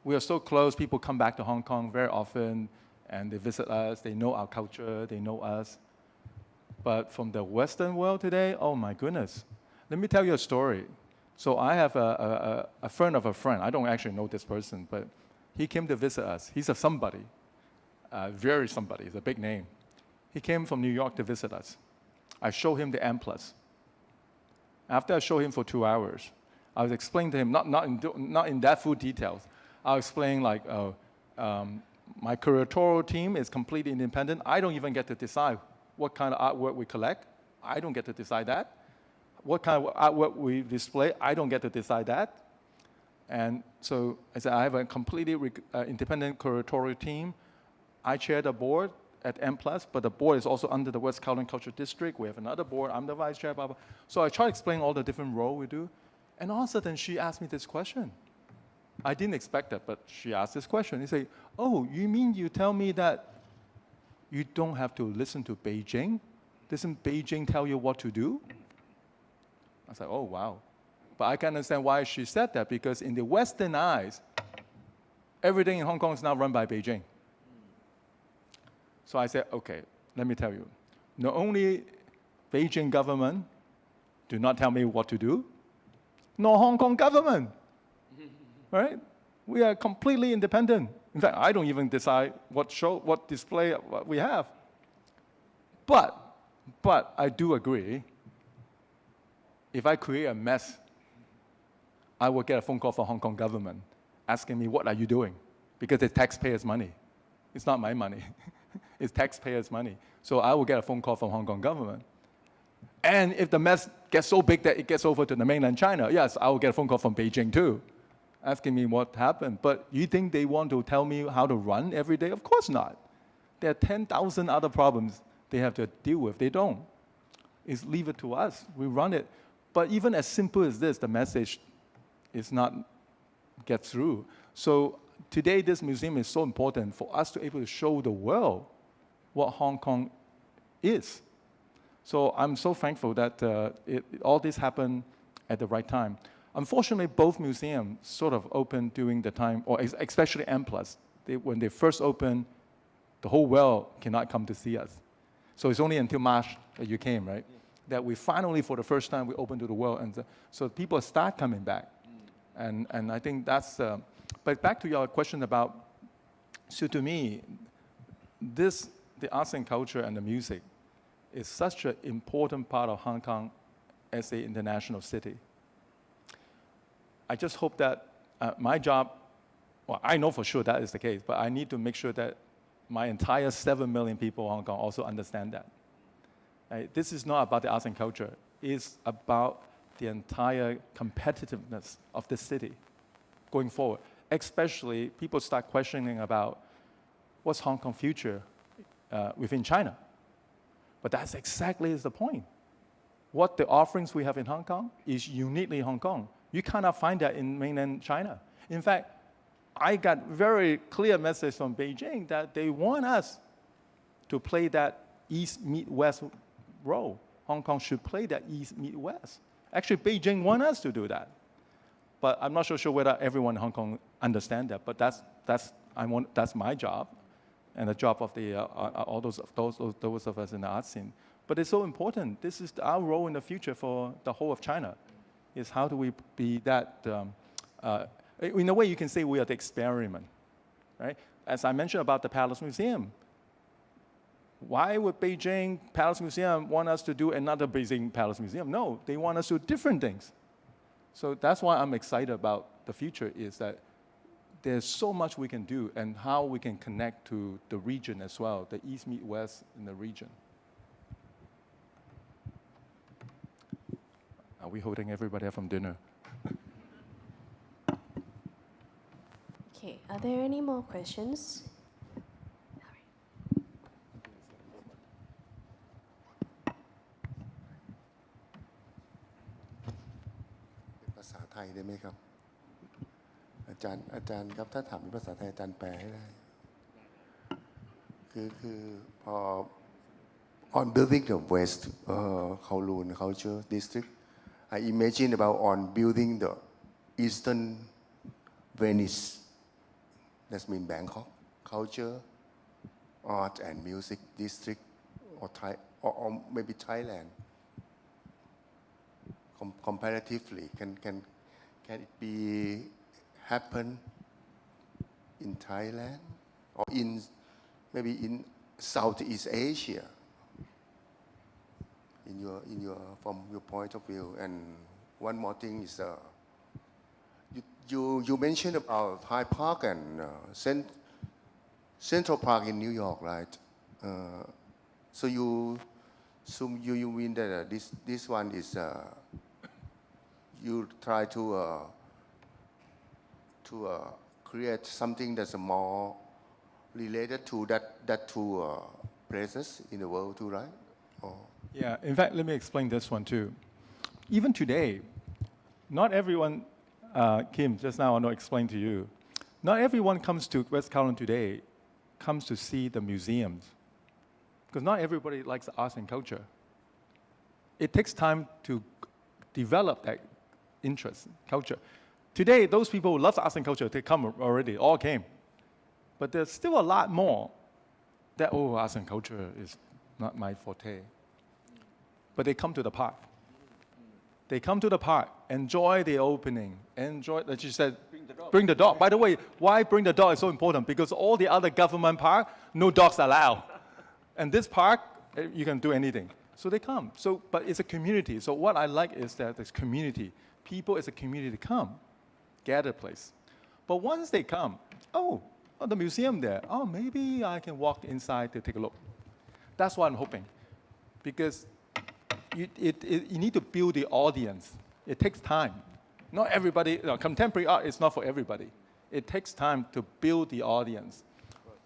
We are so close. People come back to Hong Kong very often, and they visit us. They know our culture. They know us. But from the Western world today, oh my goodness. Let me tell you a story. So I have a friend of a friend. I don't actually know this person, but he came to visit us. He's a somebody, very somebody. He's a big name. He came from New York to visit us. I showed him the M+. After I showed him for 2 hours, I was explaining to him, not in that full details. I was explaining like, my curatorial team is completely independent. I don't even get to decide what kind of artwork we collect. I don't get to decide that. What kind of artwork we display, I don't get to decide that. And so I said, I have a completely independent curatorial team. I chair the board at M+, but the board is also under the West Kowloon Cultural District. We have another board. I'm the vice chair, blah, blah. So I try to explain all the different roles we do. And all of a sudden, she asked me this question. I didn't expect that, but she asked this question. She said, oh, you mean you tell me that you don't have to listen to Beijing? Doesn't Beijing tell you what to do? I said, oh, wow. But I can understand why she said that, because in the Western eyes, everything in Hong Kong is now run by Beijing. So I said, okay, let me tell you. Not only Beijing government do not tell me what to do, nor Hong Kong government, right? We are completely independent. In fact, I don't even decide what show, what display what we have. But I do agree, if I create a mess, I will get a phone call from Hong Kong government asking me, what are you doing? Because it's taxpayers' money. It's not my money. It's taxpayers' money. So I will get a phone call from Hong Kong government. And if the mess gets so big that it gets over to the mainland China, yes, I will get a phone call from Beijing too, asking me what happened. But you think they want to tell me how to run every day? Of course not. There are 10,000 other problems they have to deal with. They don't. It's leave it to us. We run it. But even as simple as this, the message is not get through. So today, this museum is so important for us to be able to show the world what Hong Kong is. So I'm so thankful that all this happened at the right time. Unfortunately, both museums sort of opened during the time, or especially M+. When they first opened, the whole world cannot come to see us. So it's only until March that you came, right? That we finally, for the first time, we opened to the world. And so people start coming back. And I think that's, but back to your question about, so to me, the arts and culture and the music is such an important part of Hong Kong as an international city. I just hope that my job, well, I know for sure that is the case, but I need to make sure that my entire 7 million people in Hong Kong also understand that. Right? This is not about the arts and culture. It's about the entire competitiveness of the city going forward. Especially, people start questioning about what's Hong Kong's future within China. But that's exactly the point. What the offerings we have in Hong Kong is uniquely Hong Kong. You cannot find that in mainland China. In fact, I got very clear message from Beijing that they want us to play that East meet West role. Hong Kong should play that East meet West. Actually, Beijing want us to do that. But I'm not so sure whether everyone in Hong Kong understand that. But that's my job, and the job of the all those of us in the art scene. But it's so important. This is our role in the future for the whole of China. Is how do we be that? In a way, you can say we are the experiment, right? As I mentioned about the Palace Museum. Why would Beijing Palace Museum want us to do another Beijing Palace Museum? No, they want us to do different things. So that's why I'm excited about the future, is that there's so much we can do and how we can connect to the region as well, the East meet West in the region. Are we holding everybody up from dinner? Okay, are there any more questions? ภาษาไทยได้ไหมครับอาจารย์ครับถ้าถามเป็นภาษาไทยอาจารย์แปลให้ได้คือพอ on building the West Kowloon Culture District I imagine about on building the Eastern Venice, that means Bangkok, culture, art and music district, or Thai, or maybe Thailand. Comparatively, can it be happen in Thailand or in maybe in Southeast Asia? In your from your point of view, and one more thing is you mentioned about Hyde Park and Central Park in New York, right? So you mean that this one is you try to create something that's more related to that two places in the world too, right? Or Yeah, in fact, let me explain this one too. Even today, not everyone, Kim, just now I want to explain to you, not everyone comes to West Kowloon today, comes to see the museums. Because not everybody likes arts and culture. It takes time to develop that interest, culture. Today, those people who love arts and culture, they come already, all came. But there's still a lot more that, oh, arts and culture is not my forte. But they come to the park. They come to the park, enjoy the opening, enjoy, like you said, bring the dog. By the way, why bring the dog is so important? Because all the other government park, no dogs allowed. And this park, you can do anything. So they come. So, but it's a community. So what I like is that it's community. People as a community come, gather place. But once they come, oh, the museum there. Oh, maybe I can walk inside to take a look. That's what I'm hoping. Because you need to build the audience. It takes time. Not everybody, contemporary art is not for everybody. It takes time to build the audience.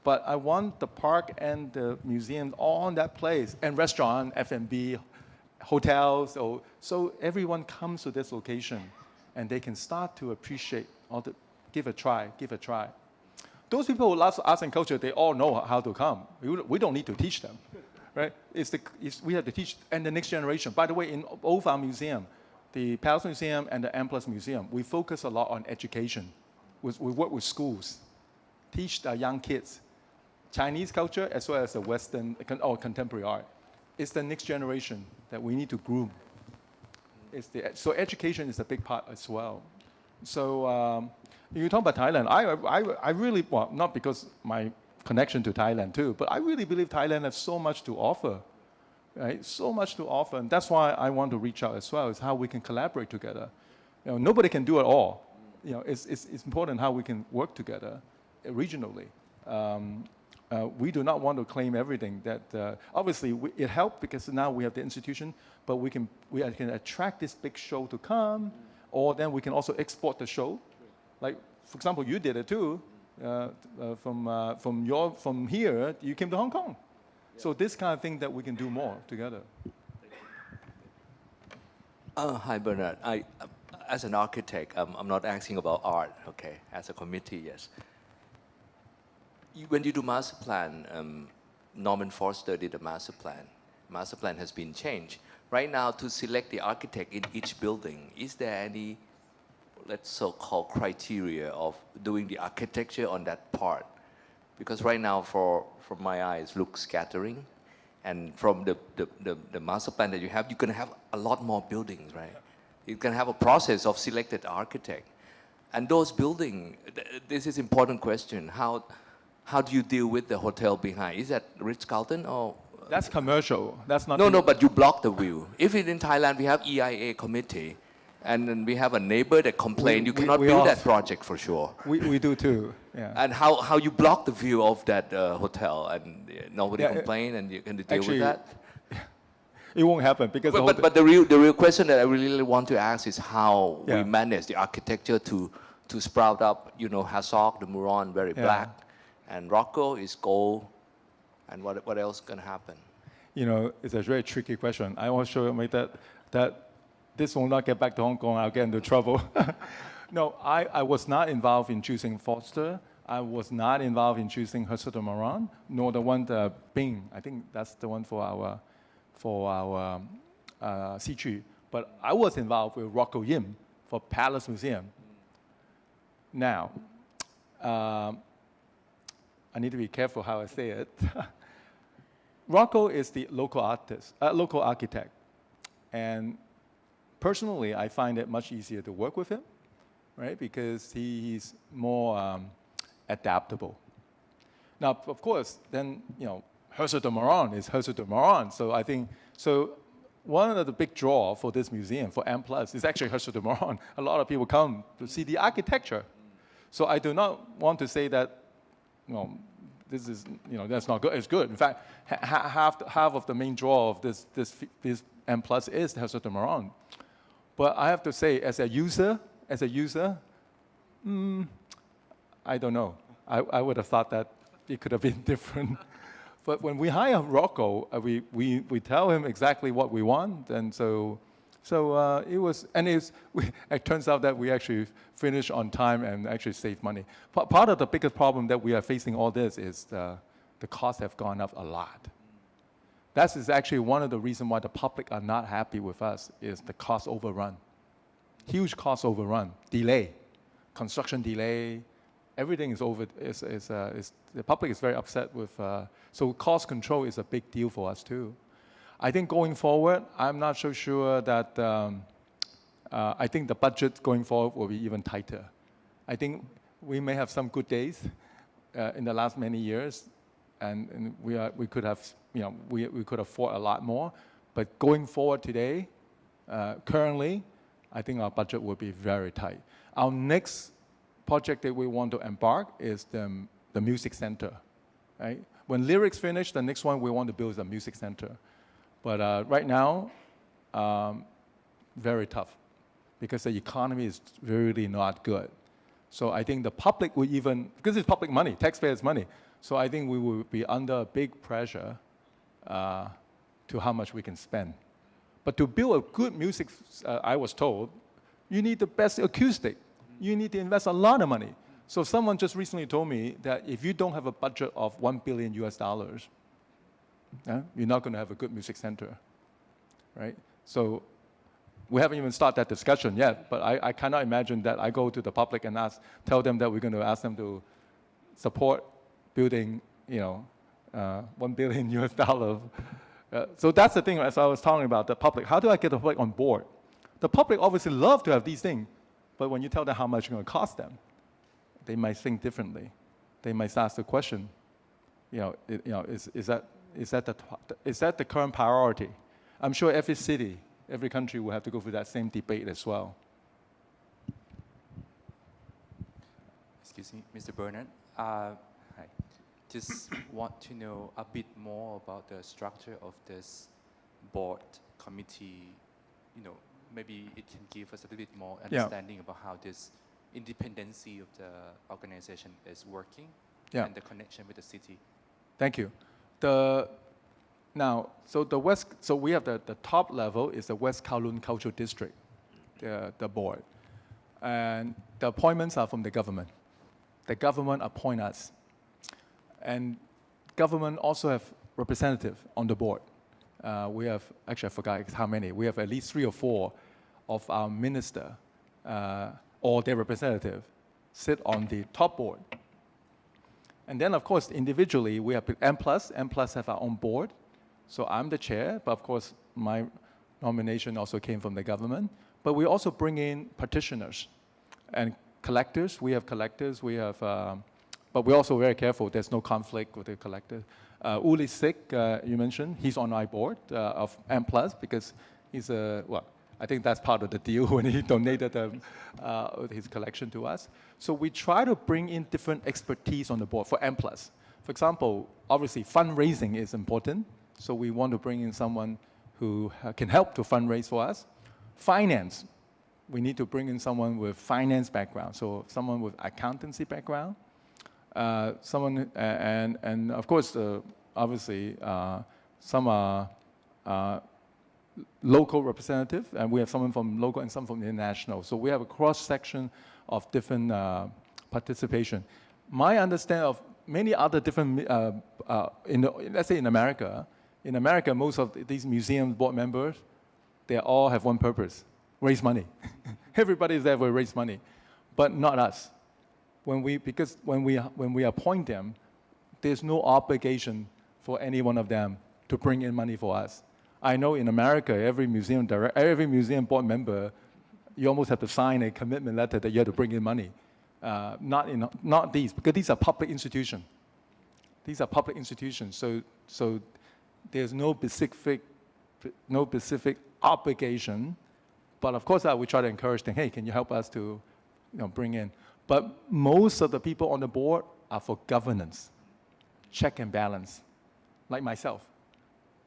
But I want the park and the museum all in that place, and restaurant, F&B, hotels, so everyone comes to this location, and they can start to appreciate, give a try. Those people who love arts and culture, they all know how to come. We don't need to teach them. Right? We have to teach, and the next generation. By the way, in both our museum, the Palace Museum and the M+ Museum, we focus a lot on education. We work with schools, teach the young kids Chinese culture as well as the Western or contemporary art. It's the next generation that we need to groom. So education is a big part as well. So you talk about Thailand. I really, well, not because my connection to Thailand too, but I really believe Thailand has so much to offer, right? So much to offer, and that's why I want to reach out as well, is how we can collaborate together. Nobody can do it all. It's important how we can work together regionally. We do not want to claim everything. That obviously it helped because now we have the institution, but we can attract this big show to come, or then we can also export the show. Like for example, you did it too. From here, you came to Hong Kong. Yeah. So this kind of thing that we can do more together. Hi, Bernard. As an architect, I'm not asking about art, okay? As a committee, yes. When you do master plan, Norman Foster did a master plan. Master plan has been changed. Right now, to select the architect in each building, is there any, let's so-called criteria of doing the architecture on that part? Because right now, from my eyes, looks scattering. And from the master plan that you have, you're going to have a lot more buildings, right? You can have a process of selected architect. And those buildings, this is important question. How do you deal with the hotel behind? Is that Ritz-Carlton or? That's commercial. That's not. No, but you block the view. If in Thailand we have EIA committee, and then we have a neighbor that complained, you cannot build that project for sure. We do too. Yeah. And how you block the view of that hotel, and nobody complain, and you can deal with that. It won't happen because. But the real question that I really want to ask is how we manage the architecture to sprout up. Hazok, the Muron, very black, and Rocco is gold, and what else can happen? It's a very tricky question. I want to show you that this will not get back to Hong Kong. I'll get into trouble. No, I was not involved in choosing Foster. I was not involved in choosing Hazok the Muron, nor the one Bing. I think that's the one for our Sichu. But I was involved with Rocco Yim for Palace Museum. Now, I need to be careful how I say it. Rocco is the local artist, local architect. And personally, I find it much easier to work with him, right? Because he's more adaptable. Now, of course, then, Herzog de Meuron is Herzog de Meuron. So I think, one of the big draw for this museum, for M+, is actually Herzog de Meuron. A lot of people come to see the architecture. So I do not want to say that, this is, that's not good. It's good. In fact, half of the main draw of this M+ is Herzog de Meuron. But I have to say, as a user, I don't know. I would have thought that it could have been different. But when we hire Rocco, we tell him exactly what we want, and so it was, and it turns out that we actually finished on time and actually saved money. Part of the biggest problem that we are facing all this is the costs have gone up a lot. That is actually one of the reasons why the public are not happy with us is the cost overrun. Huge cost overrun, delay, construction delay, everything is over. The public is very upset with. So cost control is a big deal for us too. I think going forward, I'm not so sure that. I think the budget going forward will be even tighter. I think we may have some good days in the last many years, and we could have we could afford a lot more. But going forward today, currently, I think our budget will be very tight. Our next project that we want to embark is the music center, right? When lyrics finish, the next one we want to build is a music center. But right now, very tough because the economy is really not good. So I think the public will even, because it's public money, taxpayers' money, so I think we will be under big pressure to how much we can spend. But to build a good music, I was told, you need the best acoustic. You need to invest a lot of money. So someone just recently told me that if you don't have a budget of $1 billion, you're not going to have a good music center, right? So we haven't even started that discussion yet, but I cannot imagine that I go to the public and tell them that we're going to ask them to support building, $1 billion. So that's the thing, as I was talking about the public. How do I get the public on board? The public obviously love to have these things, but when you tell them how much it's going to cost them, they might think differently. They might ask the question, is that the current priority? I'm sure every city, every country will have to go through that same debate as well. Excuse me, Mr. Bernard. Hi. Just want to know a bit more about the structure of this board committee. Maybe it can give us a little bit more understanding about how this independency of the organization is working and the connection with the city. Thank you. So we have the top level is the West Kowloon Cultural District, the board. And the appointments are from the government. The government appoint us. And government also have representative on the board. We have, actually I forgot how many, we have at least 3 or 4 of our minister or their representative sit on the top board. And then of course, individually, we have M+. M+ have our own board. So I'm the chair, but of course, my nomination also came from the government. But we also bring in practitioners and collectors. We have collectors, but we're also very careful, there's no conflict with the collector. Uli Sik, you mentioned, he's on our board of M+, because he's I think that's part of the deal when he donated his collection to us. So we try to bring in different expertise on the board for M+. For example, obviously fundraising is important. So we want to bring in someone who can help to fundraise for us. Finance, we need to bring in someone with finance background. So someone with accountancy background. Someone, and of course, obviously, some are local representative, and we have someone from local and some from international. So we have a cross-section of different participation. My understanding of many other different, let's say in America, most of these museum board members, they all have one purpose, raise money. Everybody is there to raise money, but not us. because when we appoint them, there's no obligation for any one of them to bring in money for us. I know in America, every museum board member, you almost have to sign a commitment letter that you have to bring in money. Not these, because these are public institutions. These are public institutions, so there's no specific obligation. But of course, we try to encourage them. Hey, can you help us to, bring in? But most of the people on the board are for governance, check and balance. Like myself,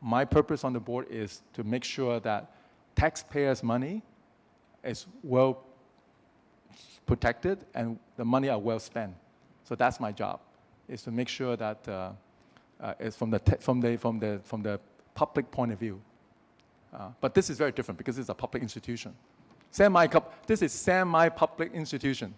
my purpose on the board is to make sure that taxpayers' money is well protected and the money are well spent. So that's my job, is to make sure that it's from the public point of view. But this is very different because it's a public institution. This is semi-public institution.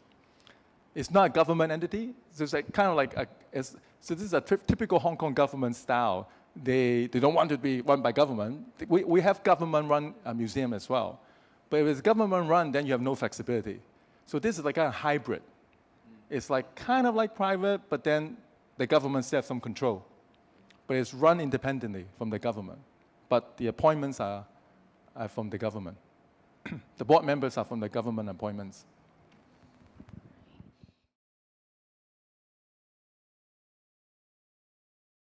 It's not a government entity. So it's so this is a typical Hong Kong government style. They don't want to be run by government. We have government-run museum as well. But if it's government-run, then you have no flexibility. So this is like a hybrid. It's kind of like private, but then the government still has some control. But it's run independently from the government. But the appointments are from the government. The board members are from the government appointments.